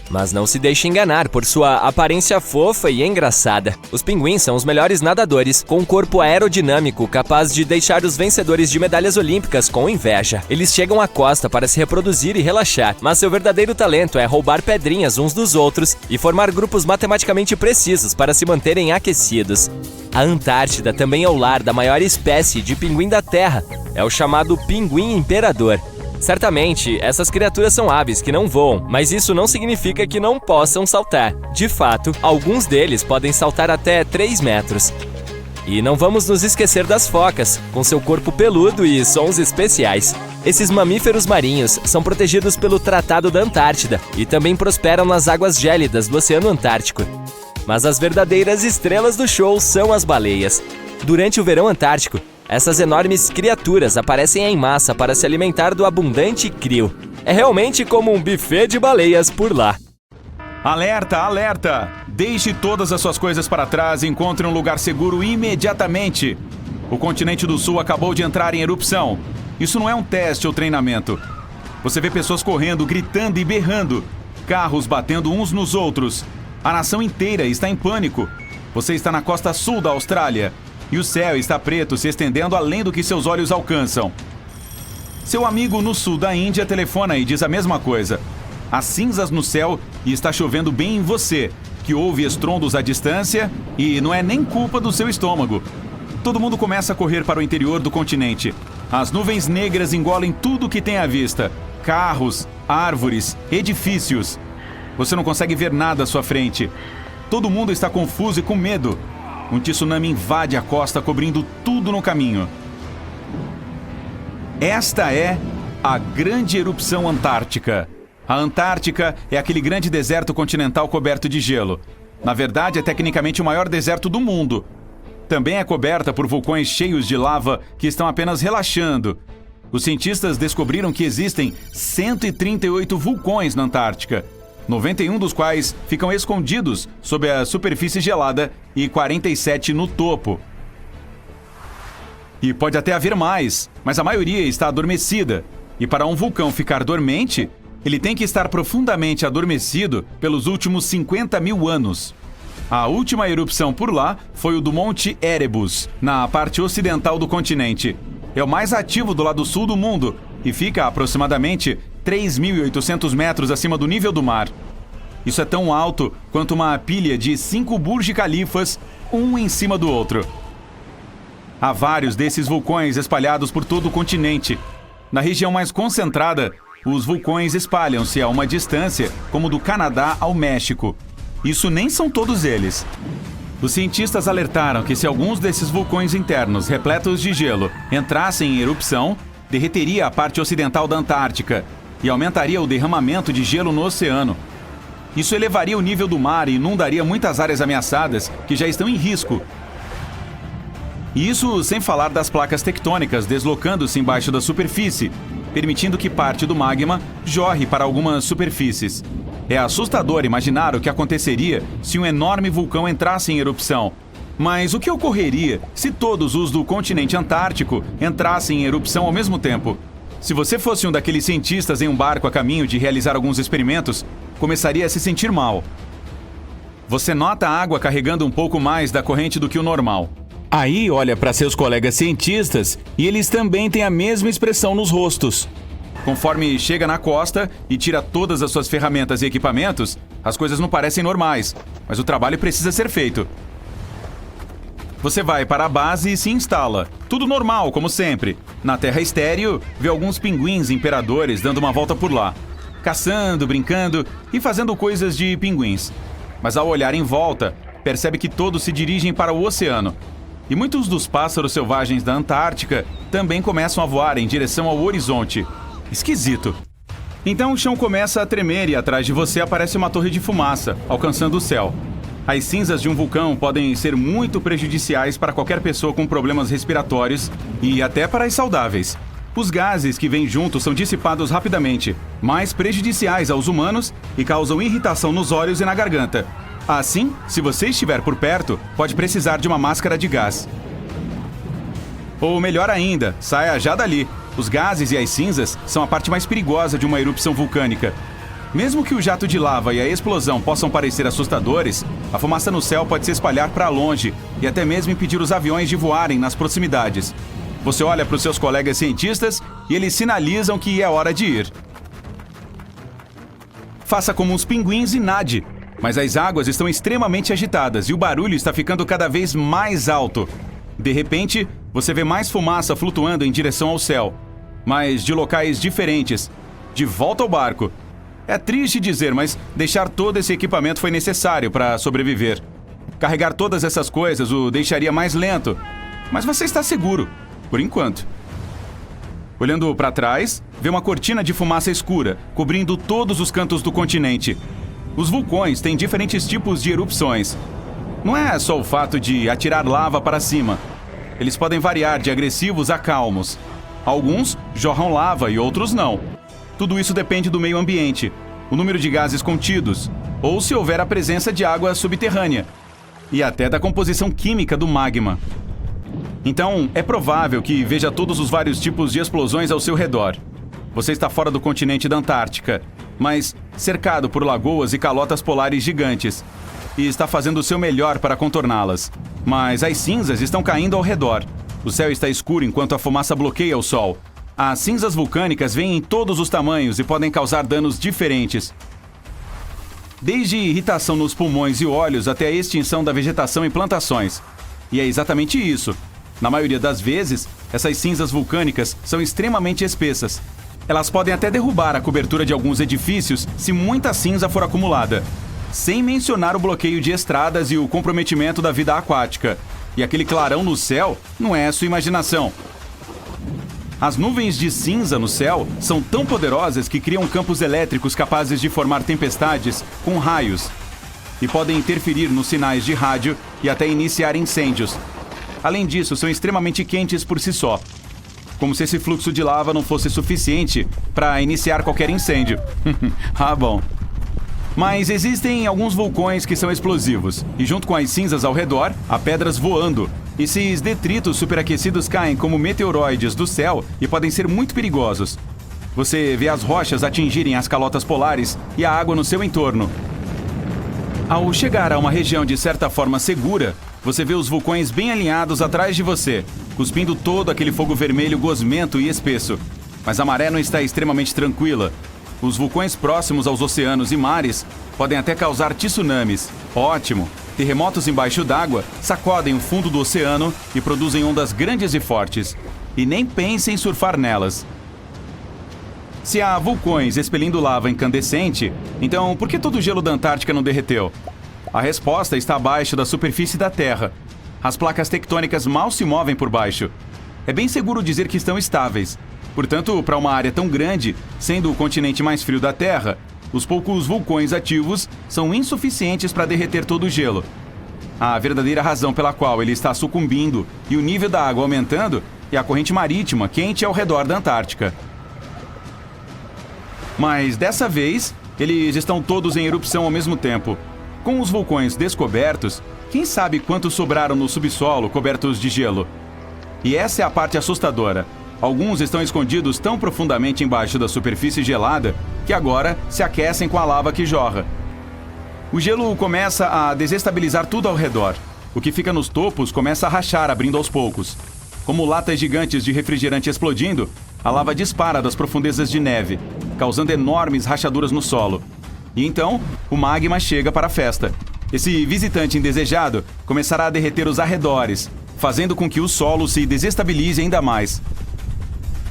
Mas não se deixe enganar por sua aparência fofa e engraçada. Os pinguins são os melhores nadadores, com um corpo aerodinâmico capaz de deixar os vencedores de medalhas olímpicas com inveja. Eles chegam à costa para se reproduzir e relaxar, mas seu verdadeiro talento é roubar pedrinhas uns dos outros e formar grupos matematicamente precisos para se manterem aquecidos. A Antártida também é o lar da maior espécie de pinguim da Terra. É o chamado pinguim imperador. Certamente, essas criaturas são aves que não voam, mas isso não significa que não possam saltar. De fato, alguns deles podem saltar até 3 metros. E não vamos nos esquecer das focas, com seu corpo peludo e sons especiais. Esses mamíferos marinhos são protegidos pelo Tratado da Antártida e também prosperam nas águas gélidas do Oceano Antártico. Mas as verdadeiras estrelas do show são as baleias. Durante o verão antártico, Essas enormes criaturas aparecem em massa para se alimentar do abundante krill. É realmente como um buffet de baleias por lá.
Alerta, alerta! Deixe todas as suas coisas para trás e encontre um lugar seguro imediatamente. O continente do sul acabou de entrar em erupção. Isso não é um teste ou treinamento. Você vê pessoas correndo, gritando e berrando. Carros batendo uns nos outros. A nação inteira está em pânico. Você está na costa sul da Austrália. E o céu está preto, se estendendo além do que seus olhos alcançam. Seu amigo no sul da Índia telefona e diz a mesma coisa. Há cinzas no céu e está chovendo bem em você, que ouve estrondos à distância e não é nem culpa do seu estômago. Todo mundo começa a correr para o interior do continente. As nuvens negras engolem tudo que tem à vista. Carros, árvores, edifícios. Você não consegue ver nada à sua frente. Todo mundo está confuso e com medo. Um tsunami invade a costa, cobrindo tudo no caminho. Esta é a Grande Erupção Antártica. A Antártica é aquele grande deserto continental coberto de gelo. Na verdade, é tecnicamente o maior deserto do mundo. Também é coberta por vulcões cheios de lava que estão apenas relaxando. Os cientistas descobriram que existem 138 vulcões na Antártica, 91 dos quais ficam escondidos sob a superfície gelada e 47 no topo. E pode até haver mais, mas a maioria está adormecida. E para um vulcão ficar dormente, ele tem que estar profundamente adormecido pelos últimos 50 mil anos. A última erupção por lá foi o do Monte Erebus, na parte ocidental do continente. É o mais ativo do lado sul do mundo e fica a aproximadamente 3.800 metros acima do nível do mar. Isso é tão alto quanto uma pilha de 5 Burj Khalifas, um em cima do outro. Há vários desses vulcões espalhados por todo o continente. Na região mais concentrada, os vulcões espalham-se a uma distância como do Canadá ao México. Isso nem são todos eles. Os cientistas alertaram que se alguns desses vulcões internos repletos de gelo entrassem em erupção, derreteria a parte ocidental da Antártica e aumentaria o derramamento de gelo no oceano. Isso elevaria o nível do mar e inundaria muitas áreas ameaçadas que já estão em risco. Isso sem falar das placas tectônicas deslocando-se embaixo da superfície, permitindo que parte do magma jorre para algumas superfícies. É assustador imaginar o que aconteceria se um enorme vulcão entrasse em erupção. Mas o que ocorreria se todos os do continente antártico entrassem em erupção ao mesmo tempo? Se você fosse um daqueles cientistas em um barco a caminho de realizar alguns experimentos, começaria a se sentir mal. Você nota a água carregando um pouco mais da corrente do que o normal. Aí olha para seus colegas cientistas e eles também têm a mesma expressão nos rostos. Conforme chega na costa e tira todas as suas ferramentas e equipamentos, as coisas não parecem normais, mas o trabalho precisa ser feito. Você vai para a base e se instala. Tudo normal, como sempre. Na terra estéril, vê alguns pinguins imperadores dando uma volta por lá, caçando, brincando e fazendo coisas de pinguins. Mas ao olhar em volta, percebe que todos se dirigem para o oceano. E muitos dos pássaros selvagens da Antártica também começam a voar em direção ao horizonte. Esquisito. Então o chão começa a tremer e atrás de você aparece uma torre de fumaça, alcançando o céu. As cinzas de um vulcão podem ser muito prejudiciais para qualquer pessoa com problemas respiratórios e até para as saudáveis. Os gases que vêm juntos são dissipados rapidamente, mais prejudiciais aos humanos e causam irritação nos olhos e na garganta. Assim, se você estiver por perto, pode precisar de uma máscara de gás. Ou melhor ainda, saia já dali. Os gases e as cinzas são a parte mais perigosa de uma erupção vulcânica. Mesmo que o jato de lava e a explosão possam parecer assustadores, a fumaça no céu pode se espalhar para longe e até mesmo impedir os aviões de voarem nas proximidades. Você olha para os seus colegas cientistas e eles sinalizam que é hora de ir. Faça como uns pinguins e nade. Mas as águas estão extremamente agitadas e o barulho está ficando cada vez mais alto. De repente, você vê mais fumaça flutuando em direção ao céu, mas de locais diferentes, de volta ao barco. É triste dizer, mas deixar todo esse equipamento foi necessário para sobreviver. Carregar todas essas coisas o deixaria mais lento, mas você está seguro, por enquanto. Olhando para trás, vê uma cortina de fumaça escura, cobrindo todos os cantos do continente. Os vulcões têm diferentes tipos de erupções. Não é só o fato de atirar lava para cima. Eles podem variar de agressivos a calmos. Alguns jorram lava e outros não. Tudo isso depende do meio ambiente, o número de gases contidos, ou se houver a presença de água subterrânea, e até da composição química do magma. Então, é provável que veja todos os vários tipos de explosões ao seu redor. Você está fora do continente da Antártica, mas cercado por lagoas e calotas polares gigantes, e está fazendo o seu melhor para contorná-las. Mas as cinzas estão caindo ao redor. O céu está escuro enquanto a fumaça bloqueia o sol. As cinzas vulcânicas vêm em todos os tamanhos e podem causar danos diferentes. Desde irritação nos pulmões e olhos até a extinção da vegetação e plantações. E é exatamente isso. Na maioria das vezes, essas cinzas vulcânicas são extremamente espessas. Elas podem até derrubar a cobertura de alguns edifícios se muita cinza for acumulada. Sem mencionar o bloqueio de estradas e o comprometimento da vida aquática. E aquele clarão no céu não é sua imaginação. As nuvens de cinza no céu são tão poderosas que criam campos elétricos capazes de formar tempestades com raios. E podem interferir nos sinais de rádio e até iniciar incêndios. Além disso, são extremamente quentes por si só. Como se esse fluxo de lava não fosse suficiente para iniciar qualquer incêndio. Ah, bom. Mas existem alguns vulcões que são explosivos, e junto com as cinzas ao redor, há pedras voando. Esses detritos superaquecidos caem como meteoroides do céu e podem ser muito perigosos. Você vê as rochas atingirem as calotas polares e a água no seu entorno. Ao chegar a uma região de certa forma segura, você vê os vulcões bem alinhados atrás de você, cuspindo todo aquele fogo vermelho gosmento e espesso. Mas a maré não está extremamente tranquila. Os vulcões próximos aos oceanos e mares podem até causar tsunamis. Ótimo! Terremotos embaixo d'água sacodem o fundo do oceano e produzem ondas grandes e fortes. E nem pense em surfar nelas. Se há vulcões expelindo lava incandescente, então por que todo o gelo da Antártica não derreteu? A resposta está abaixo da superfície da Terra. As placas tectônicas mal se movem por baixo. É bem seguro dizer que estão estáveis. Portanto, para uma área tão grande, sendo o continente mais frio da Terra, os poucos vulcões ativos são insuficientes para derreter todo o gelo. A verdadeira razão pela qual ele está sucumbindo e o nível da água aumentando é a corrente marítima quente ao redor da Antártica. Mas dessa vez, eles estão todos em erupção ao mesmo tempo. Com os vulcões descobertos, quem sabe quantos sobraram no subsolo cobertos de gelo? E essa é a parte assustadora. Alguns estão escondidos tão profundamente embaixo da superfície gelada que agora se aquecem com a lava que jorra. O gelo começa a desestabilizar tudo ao redor. O que fica nos topos começa a rachar, abrindo aos poucos. Como latas gigantes de refrigerante explodindo, a lava dispara das profundezas de neve, causando enormes rachaduras no solo. E então, o magma chega para a festa. Esse visitante indesejado começará a derreter os arredores, fazendo com que o solo se desestabilize ainda mais.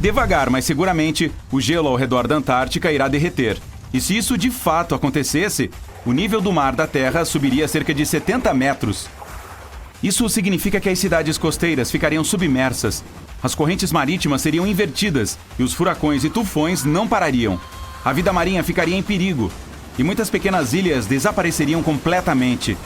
Devagar, mas seguramente, o gelo ao redor da Antártica irá derreter. E se isso de fato acontecesse, o nível do mar da Terra subiria cerca de 70 metros. Isso significa que as cidades costeiras ficariam submersas, as correntes marítimas seriam invertidas e os furacões e tufões não parariam. A vida marinha ficaria em perigo e muitas pequenas ilhas desapareceriam completamente.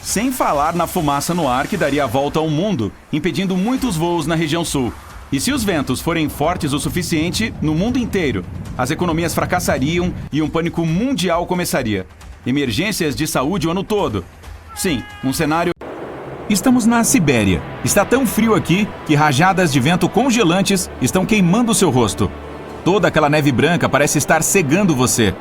Sem falar na fumaça no ar que daria a volta ao mundo, impedindo muitos voos na região sul. E se os ventos forem fortes o suficiente, no mundo inteiro, as economias fracassariam e um pânico mundial começaria. Emergências de saúde o ano todo. Sim, um cenário... Estamos na Sibéria. Está tão frio aqui que rajadas de vento congelantes estão queimando seu rosto. Toda aquela neve branca parece estar cegando você.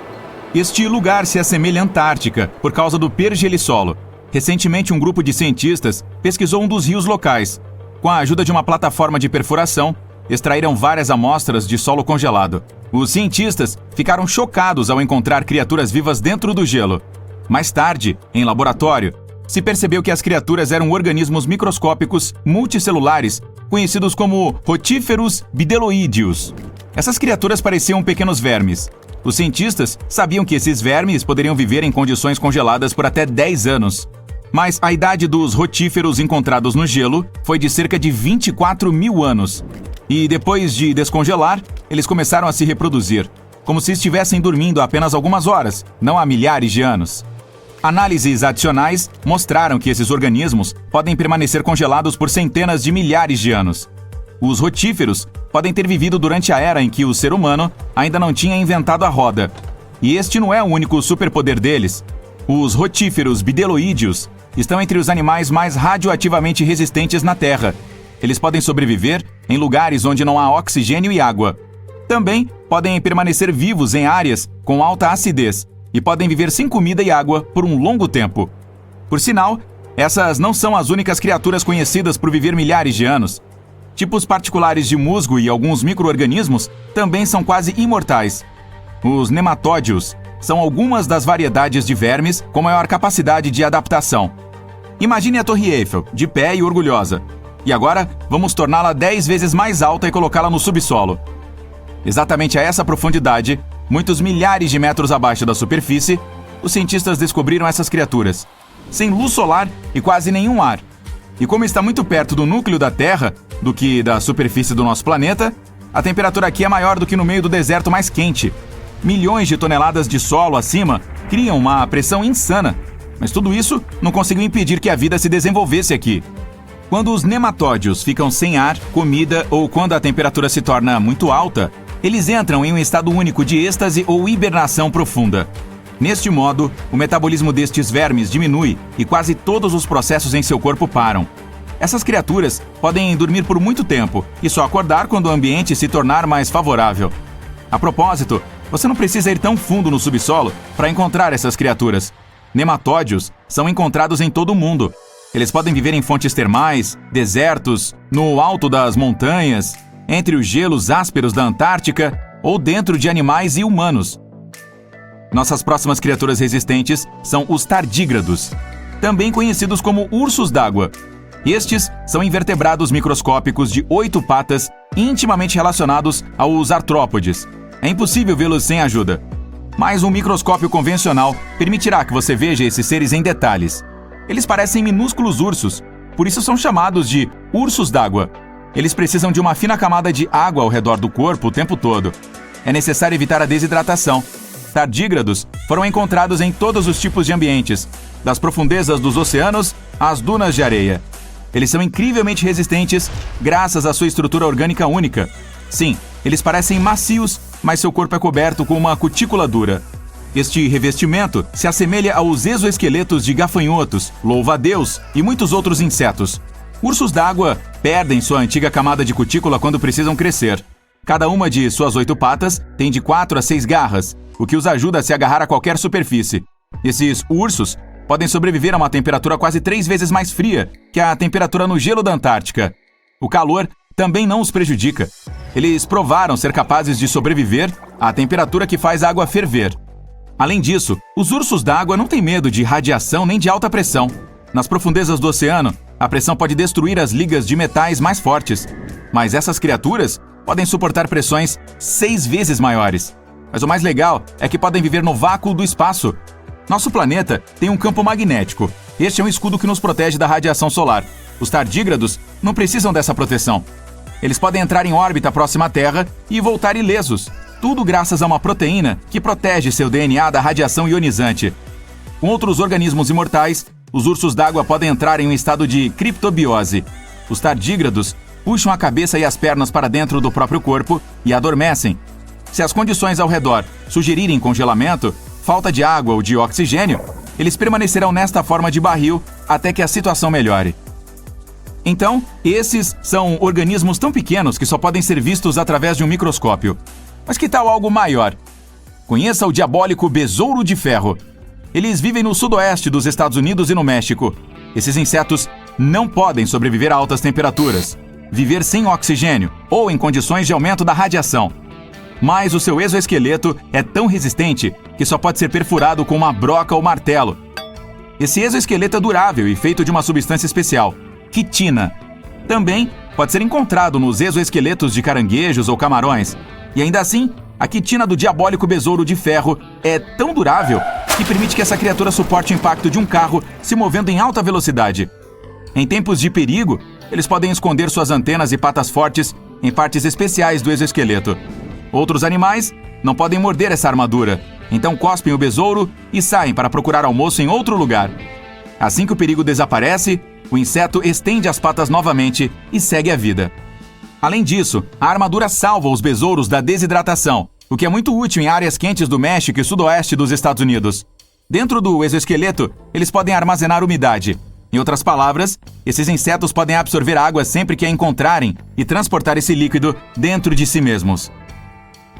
Este lugar se assemelha à Antártica por causa do pergelissolo. Recentemente, um grupo de cientistas pesquisou um dos rios locais. Com a ajuda de uma plataforma de perfuração, extraíram várias amostras de solo congelado. Os cientistas ficaram chocados ao encontrar criaturas vivas dentro do gelo. Mais tarde, em laboratório, se percebeu que as criaturas eram organismos microscópicos multicelulares, conhecidos como Rotíferos bideloídeos. Essas criaturas pareciam pequenos vermes. Os cientistas sabiam que esses vermes poderiam viver em condições congeladas por até 10 anos. Mas a idade dos rotíferos encontrados no gelo foi de cerca de 24 mil anos. E depois de descongelar, eles começaram a se reproduzir, como se estivessem dormindo há apenas algumas horas, não há milhares de anos. Análises adicionais mostraram que esses organismos podem permanecer congelados por centenas de milhares de anos. Os rotíferos podem ter vivido durante a era em que o ser humano ainda não tinha inventado a roda. E este não é o único superpoder deles. Os rotíferos bideloídeos estão entre os animais mais radioativamente resistentes na Terra. Eles podem sobreviver em lugares onde não há oxigênio e água. Também podem permanecer vivos em áreas com alta acidez e podem viver sem comida e água por um longo tempo. Por sinal, essas não são as únicas criaturas conhecidas por viver milhares de anos. Tipos particulares de musgo e alguns micro-organismos também são quase imortais. Os nematódios são algumas das variedades de vermes com maior capacidade de adaptação. Imagine a Torre Eiffel, de pé e orgulhosa. E agora, vamos torná-la 10 vezes mais alta e colocá-la no subsolo. Exatamente a essa profundidade, muitos milhares de metros abaixo da superfície, os cientistas descobriram essas criaturas, sem luz solar e quase nenhum ar. E como está muito perto do núcleo da Terra do que da superfície do nosso planeta, a temperatura aqui é maior do que no meio do deserto mais quente. Milhões de toneladas de solo acima criam uma pressão insana, mas tudo isso não conseguiu impedir que a vida se desenvolvesse aqui. Quando os nematódios ficam sem ar, comida ou quando a temperatura se torna muito alta, eles entram em um estado único de êxtase ou hibernação profunda. Neste modo, o metabolismo destes vermes diminui e quase todos os processos em seu corpo param. Essas criaturas podem dormir por muito tempo e só acordar quando o ambiente se tornar mais favorável. A propósito, você não precisa ir tão fundo no subsolo para encontrar essas criaturas. Nematódios são encontrados em todo o mundo. Eles podem viver em fontes termais, desertos, no alto das montanhas, entre os gelos ásperos da Antártica ou dentro de animais e humanos. Nossas próximas criaturas resistentes são os tardígrados, também conhecidos como ursos d'água. Estes são invertebrados microscópicos de 8 patas intimamente relacionados aos artrópodes. É impossível vê-los sem ajuda. Mas um microscópio convencional permitirá que você veja esses seres em detalhes. Eles parecem minúsculos ursos, por isso são chamados de ursos d'água. Eles precisam de uma fina camada de água ao redor do corpo o tempo todo. É necessário evitar a desidratação. Tardígrados foram encontrados em todos os tipos de ambientes, das profundezas dos oceanos às dunas de areia. Eles são incrivelmente resistentes graças à sua estrutura orgânica única. Sim, eles parecem macios, mas seu corpo é coberto com uma cutícula dura. Este revestimento se assemelha aos exoesqueletos de gafanhotos, louva-a-Deus e muitos outros insetos. Ursos d'água perdem sua antiga camada de cutícula quando precisam crescer. Cada uma de suas 8 patas tem de 4 a 6 garras, o que os ajuda a se agarrar a qualquer superfície. Esses ursos podem sobreviver a uma temperatura quase 3 vezes mais fria que a temperatura no gelo da Antártica. O calor também não os prejudica. Eles provaram ser capazes de sobreviver à temperatura que faz a água ferver. Além disso, os ursos d'água não têm medo de radiação nem de alta pressão. Nas profundezas do oceano, a pressão pode destruir as ligas de metais mais fortes. Mas essas criaturas podem suportar pressões 6 vezes maiores. Mas o mais legal é que podem viver no vácuo do espaço. Nosso planeta tem um campo magnético. Este é um escudo que nos protege da radiação solar. Os tardígrados não precisam dessa proteção. Eles podem entrar em órbita próxima à Terra e voltar ilesos. Tudo graças a uma proteína que protege seu DNA da radiação ionizante. Com outros organismos imortais, os ursos d'água podem entrar em um estado de criptobiose. Os tardígrados puxam a cabeça e as pernas para dentro do próprio corpo e adormecem. Se as condições ao redor sugerirem congelamento, falta de água ou de oxigênio, eles permanecerão nesta forma de barril até que a situação melhore. Então, esses são organismos tão pequenos que só podem ser vistos através de um microscópio. Mas que tal algo maior? Conheça o diabólico besouro de ferro. Eles vivem no sudoeste dos Estados Unidos e no México. Esses insetos não podem sobreviver a altas temperaturas, viver sem oxigênio ou em condições de aumento da radiação. Mas o seu exoesqueleto é tão resistente que só pode ser perfurado com uma broca ou martelo. Esse exoesqueleto é durável e feito de uma substância especial, quitina. Também pode ser encontrado nos exoesqueletos de caranguejos ou camarões. E ainda assim, a quitina do diabólico besouro de ferro é tão durável que permite que essa criatura suporte o impacto de um carro se movendo em alta velocidade. Em tempos de perigo, eles podem esconder suas antenas e patas fortes em partes especiais do exoesqueleto. Outros animais não podem morder essa armadura, Então cospem o besouro e saem para procurar almoço em outro lugar. Assim que o perigo desaparece, o inseto estende as patas novamente e segue a vida. Além disso, a armadura salva os besouros da desidratação, o que é muito útil em áreas quentes do México e sudoeste dos Estados Unidos. Dentro do exoesqueleto, eles podem armazenar umidade. Em outras palavras, esses insetos podem absorver água sempre que a encontrarem e transportar esse líquido dentro de si mesmos.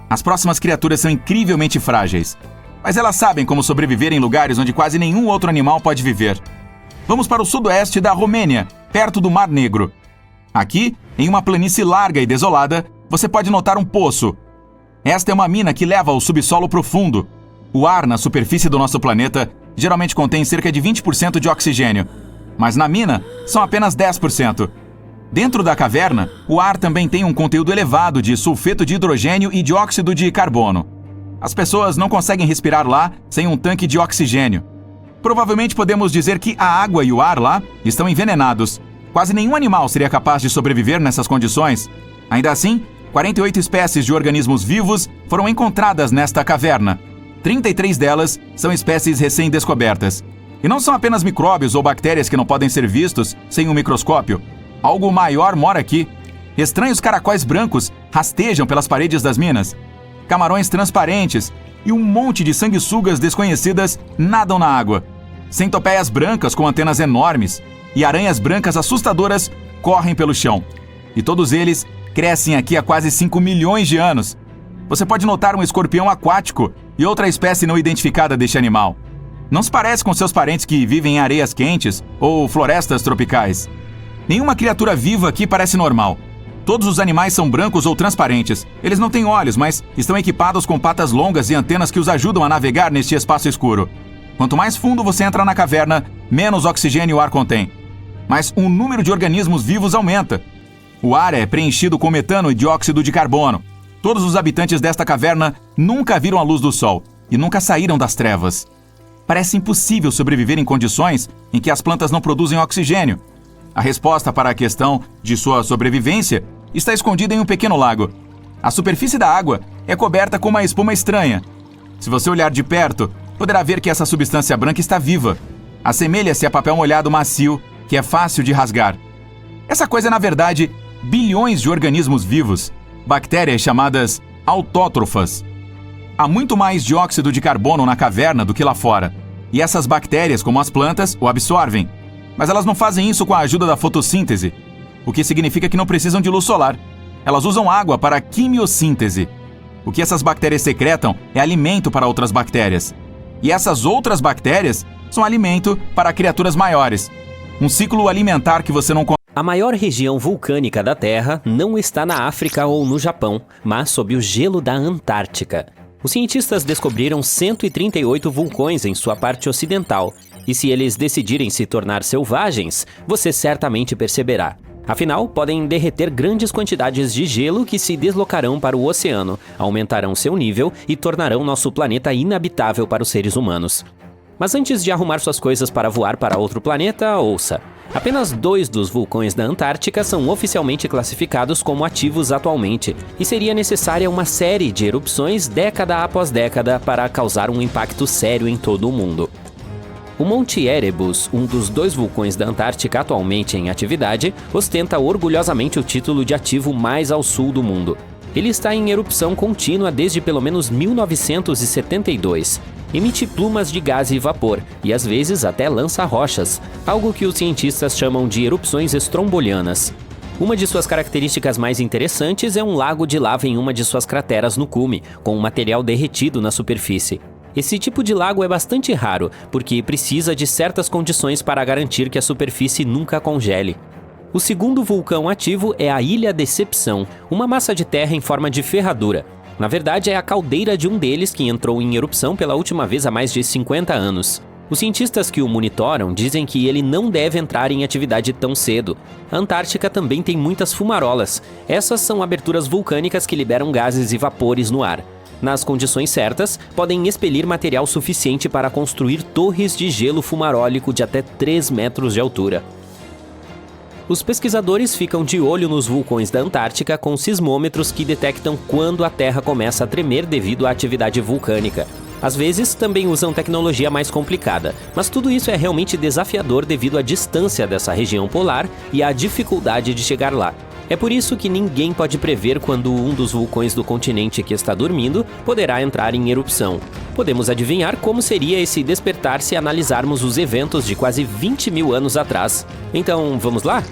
As próximas criaturas são incrivelmente frágeis, mas elas sabem como sobreviver em lugares onde quase nenhum outro animal pode viver. Vamos para o sudoeste da Romênia, perto do Mar Negro. Aqui, em uma planície larga e desolada, você pode notar um poço. Esta é uma mina que leva ao subsolo profundo. O ar na superfície do nosso planeta geralmente contém cerca de 20% de oxigênio, mas na mina são apenas 10%. Dentro da caverna, o ar também tem um conteúdo elevado de sulfeto de hidrogênio e dióxido de carbono. As pessoas não conseguem respirar lá sem um tanque de oxigênio. Provavelmente podemos dizer que a água e o ar lá estão envenenados. Quase nenhum animal seria capaz de sobreviver nessas condições. Ainda assim, 48 espécies de organismos vivos foram encontradas nesta caverna. 33 delas são espécies recém-descobertas. E não são apenas micróbios ou bactérias que não podem ser vistos sem um microscópio. Algo maior mora aqui. Estranhos caracóis brancos rastejam pelas paredes das minas. Camarões transparentes e um monte de sanguessugas desconhecidas nadam na água. Centopeias brancas com antenas enormes e aranhas brancas assustadoras correm pelo chão. E todos eles crescem aqui há quase 5 milhões de anos. Você pode notar um escorpião aquático e outra espécie não identificada deste animal. Não se parece com seus parentes que vivem em areias quentes ou florestas tropicais. Nenhuma criatura viva aqui parece normal. Todos os animais são brancos ou transparentes. Eles não têm olhos, mas estão equipados com patas longas e antenas que os ajudam a navegar neste espaço escuro. Quanto mais fundo você entra na caverna, menos oxigênio o ar contém. Mas o número de organismos vivos aumenta. O ar é preenchido com metano e dióxido de carbono. Todos os habitantes desta caverna nunca viram a luz do sol e nunca saíram das trevas. Parece impossível sobreviver em condições em que as plantas não produzem oxigênio. A resposta para a questão de sua sobrevivência está escondida em um pequeno lago. A superfície da água é coberta com uma espuma estranha. Se você olhar de perto, poderá ver que essa substância branca está viva. Assemelha-se a papel molhado macio, que é fácil de rasgar. Essa coisa é, na verdade, bilhões de organismos vivos, bactérias chamadas autótrofas. Há muito mais dióxido de carbono na caverna do que lá fora, e essas bactérias, como as plantas, o absorvem. Mas elas não fazem isso com a ajuda da fotossíntese, o que significa que não precisam de luz solar. Elas usam água para a quimiossíntese. O que essas bactérias secretam é alimento para outras bactérias. E essas outras bactérias são alimento para criaturas maiores. Um ciclo alimentar que você não consegue.
A maior região vulcânica da Terra não está na África ou no Japão, mas sob o gelo da Antártica. Os cientistas descobriram 138 vulcões em sua parte ocidental, e se eles decidirem se tornar selvagens, você certamente perceberá. Afinal, podem derreter grandes quantidades de gelo que se deslocarão para o oceano, aumentarão seu nível e tornarão nosso planeta inabitável para os seres humanos. Mas antes de arrumar suas coisas para voar para outro planeta, ouça. Apenas 2 dos vulcões da Antártica são oficialmente classificados como ativos atualmente, e seria necessária uma série de erupções década após década para causar um impacto sério em todo o mundo. O Monte Erebus, um dos 2 vulcões da Antártica atualmente em atividade, ostenta orgulhosamente o título de ativo mais ao sul do mundo. Ele está em erupção contínua desde pelo menos 1972. Emite plumas de gás e vapor, e às vezes até lança rochas, algo que os cientistas chamam de erupções estrombolianas. Uma de suas características mais interessantes é um lago de lava em uma de suas crateras no cume, com um material derretido na superfície. Esse tipo de lago é bastante raro, porque precisa de certas condições para garantir que a superfície nunca congele. O segundo vulcão ativo é a Ilha Decepção, uma massa de terra em forma de ferradura. Na verdade, é a caldeira de um deles que entrou em erupção pela última vez há mais de 50 anos. Os cientistas que o monitoram dizem que ele não deve entrar em atividade tão cedo. A Antártica também tem muitas fumarolas. Essas são aberturas vulcânicas que liberam gases e vapores no ar. Nas condições certas, podem expelir material suficiente para construir torres de gelo fumarólico de até 3 metros de altura. Os pesquisadores ficam de olho nos vulcões da Antártica com sismômetros que detectam quando a Terra começa a tremer devido à atividade vulcânica. Às vezes, também usam tecnologia mais complicada, mas tudo isso é realmente desafiador devido à distância dessa região polar e à dificuldade de chegar lá. É por isso que ninguém pode prever quando um dos vulcões do continente que está dormindo poderá entrar em erupção. Podemos adivinhar como seria esse despertar se analisarmos os eventos de quase 20 mil anos atrás. Então, vamos lá?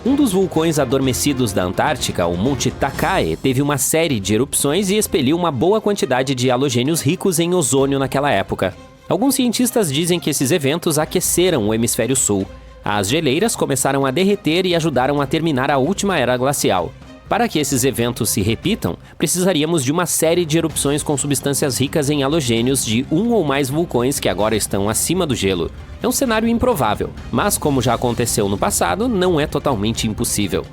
Um dos vulcões adormecidos da Antártica, o Monte Takae, teve uma série de erupções e expeliu uma boa quantidade de halogênios ricos em ozônio naquela época. Alguns cientistas dizem que esses eventos aqueceram o hemisfério sul. As geleiras começaram a derreter e ajudaram a terminar a última era glacial. Para que esses eventos se repitam, precisaríamos de uma série de erupções com substâncias ricas em halogênios de um ou mais vulcões que agora estão acima do gelo. É um cenário improvável, mas como já aconteceu no passado, não é totalmente impossível.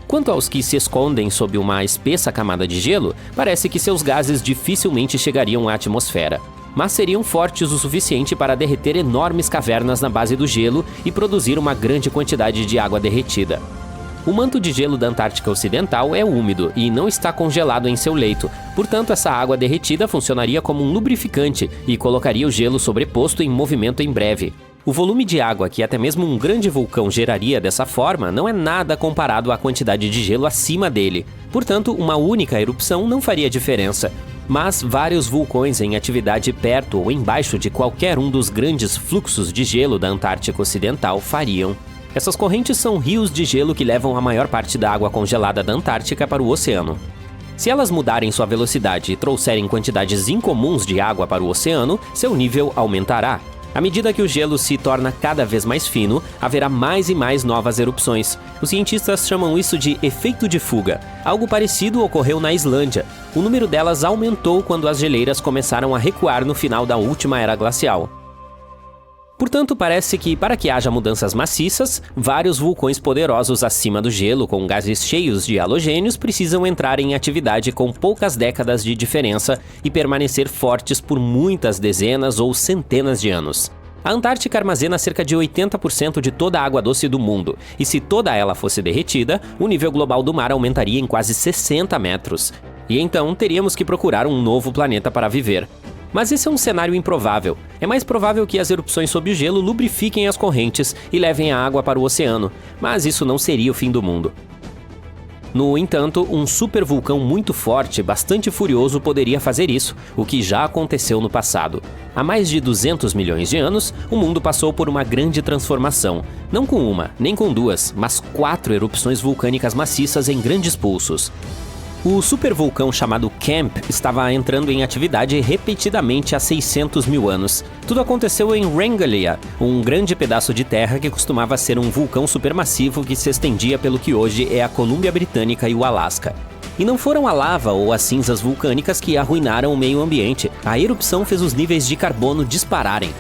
Quanto aos que se escondem sob uma espessa camada de gelo, parece que seus gases dificilmente chegariam à atmosfera, mas seriam fortes o suficiente para derreter enormes cavernas na base do gelo e produzir uma grande quantidade de água derretida. O manto de gelo da Antártica Ocidental é úmido e não está congelado em seu leito, portanto essa água derretida funcionaria como um lubrificante e colocaria o gelo sobreposto em movimento em breve. O volume de água que até mesmo um grande vulcão geraria dessa forma não é nada comparado à quantidade de gelo acima dele, portanto uma única erupção não faria diferença. Mas vários vulcões em atividade perto ou embaixo de qualquer um dos grandes fluxos de gelo da Antártica Ocidental fariam. Essas correntes são rios de gelo que levam a maior parte da água congelada da Antártica para o oceano. Se elas mudarem sua velocidade e trouxerem quantidades incomuns de água para o oceano, seu nível aumentará. À medida que o gelo se torna cada vez mais fino, haverá mais e mais novas erupções. Os cientistas chamam isso de efeito de fuga. Algo parecido ocorreu na Islândia. O número delas aumentou quando as geleiras começaram a recuar no final da última era glacial. Portanto, parece que, para que haja mudanças maciças, vários vulcões poderosos acima do gelo com gases cheios de halogênios precisam entrar em atividade com poucas décadas de diferença e permanecer fortes por muitas dezenas ou centenas de anos. A Antártica armazena cerca de 80% de toda a água doce do mundo, e se toda ela fosse derretida, o nível global do mar aumentaria em quase 60 metros. E então teríamos que procurar um novo planeta para viver. Mas esse é um cenário improvável. É mais provável que as erupções sob o gelo lubrifiquem as correntes e levem a água para o oceano, mas isso não seria o fim do mundo. No entanto, um supervulcão muito forte, bastante furioso, poderia fazer isso, o que já aconteceu no passado. Há mais de 200 milhões de anos, o mundo passou por uma grande transformação. Não com uma, nem com duas, mas 4 erupções vulcânicas maciças em grandes pulsos. O supervulcão chamado Kemp estava entrando em atividade repetidamente há 600 mil anos. Tudo aconteceu em Wrangellia, um grande pedaço de terra que costumava ser um vulcão supermassivo que se estendia pelo que hoje é a Colômbia Britânica e o Alasca. E não foram a lava ou as cinzas vulcânicas que arruinaram o meio ambiente. A erupção fez os níveis de carbono dispararem.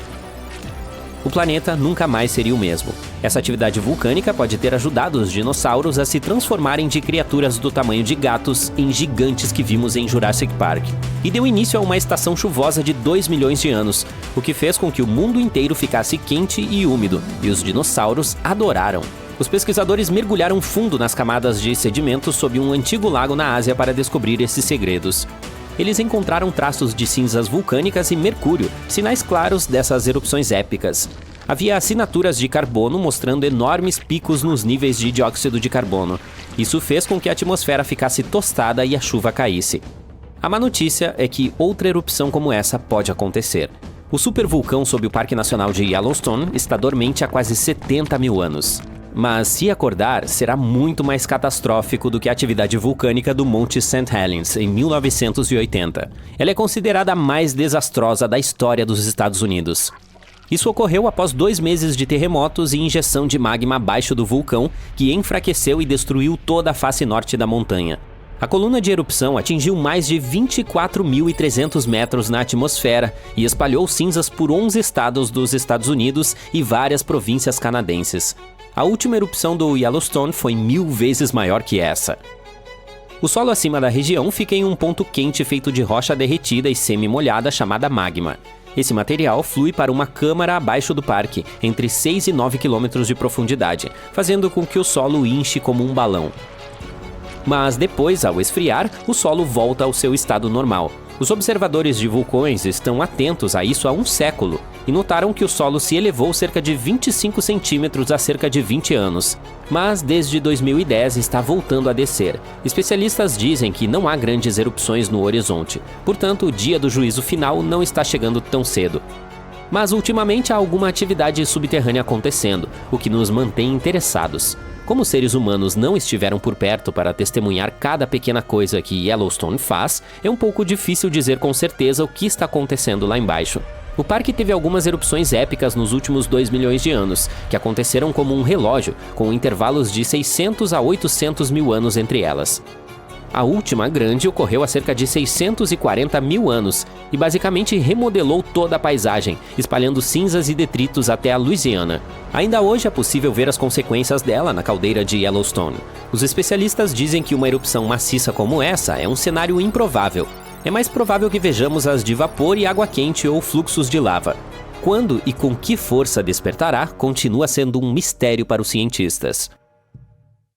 O planeta nunca mais seria o mesmo. Essa atividade vulcânica pode ter ajudado os dinossauros a se transformarem de criaturas do tamanho de gatos em gigantes que vimos em Jurassic Park. E deu início a uma estação chuvosa de 2 milhões de anos, o que fez com que o mundo inteiro ficasse quente e úmido, e os dinossauros adoraram. Os pesquisadores mergulharam fundo nas camadas de sedimentos sob um antigo lago na Ásia para descobrir esses segredos. Eles encontraram traços de cinzas vulcânicas e mercúrio, sinais claros dessas erupções épicas. Havia assinaturas de carbono mostrando enormes picos nos níveis de dióxido de carbono. Isso fez com que a atmosfera ficasse tostada e a chuva caísse. A má notícia é que outra erupção como essa pode acontecer. O supervulcão sob o Parque Nacional de Yellowstone está dormente há quase 70 mil anos. Mas se acordar, será muito mais catastrófico do que a atividade vulcânica do Monte St. Helens, em 1980. Ela é considerada a mais desastrosa da história dos Estados Unidos. Isso ocorreu após 2 meses de terremotos e injeção de magma abaixo do vulcão, que enfraqueceu e destruiu toda a face norte da montanha. A coluna de erupção atingiu mais de 24.300 metros na atmosfera e espalhou cinzas por 11 estados dos Estados Unidos e várias províncias canadenses. A última erupção do Yellowstone foi 1000 vezes maior que essa. O solo acima da região fica em um ponto quente feito de rocha derretida e semi-molhada chamada magma. Esse material flui para uma câmara abaixo do parque, entre 6 e 9 quilômetros de profundidade, fazendo com que o solo inche como um balão. Mas depois, ao esfriar, o solo volta ao seu estado normal. Os observadores de vulcões estão atentos a isso há um século e notaram que o solo se elevou cerca de 25 centímetros há cerca de 20 anos. Mas desde 2010 está voltando a descer. Especialistas dizem que não há grandes erupções no horizonte, portanto o dia do juízo final não está chegando tão cedo. Mas ultimamente há alguma atividade subterrânea acontecendo, o que nos mantém interessados. Como os seres humanos não estiveram por perto para testemunhar cada pequena coisa que Yellowstone faz, é um pouco difícil dizer com certeza o que está acontecendo lá embaixo. O parque teve algumas erupções épicas nos últimos 2 milhões de anos, que aconteceram como um relógio, com intervalos de 600 a 800 mil anos entre elas. A última grande ocorreu há cerca de 640 mil anos e basicamente remodelou toda a paisagem, espalhando cinzas e detritos até a Louisiana. Ainda hoje é possível ver as consequências dela na caldeira de Yellowstone. Os especialistas dizem que uma erupção maciça como essa é um cenário improvável. É mais provável que vejamos as de vapor e água quente ou fluxos de lava. Quando e com que força despertará continua sendo um mistério para os cientistas.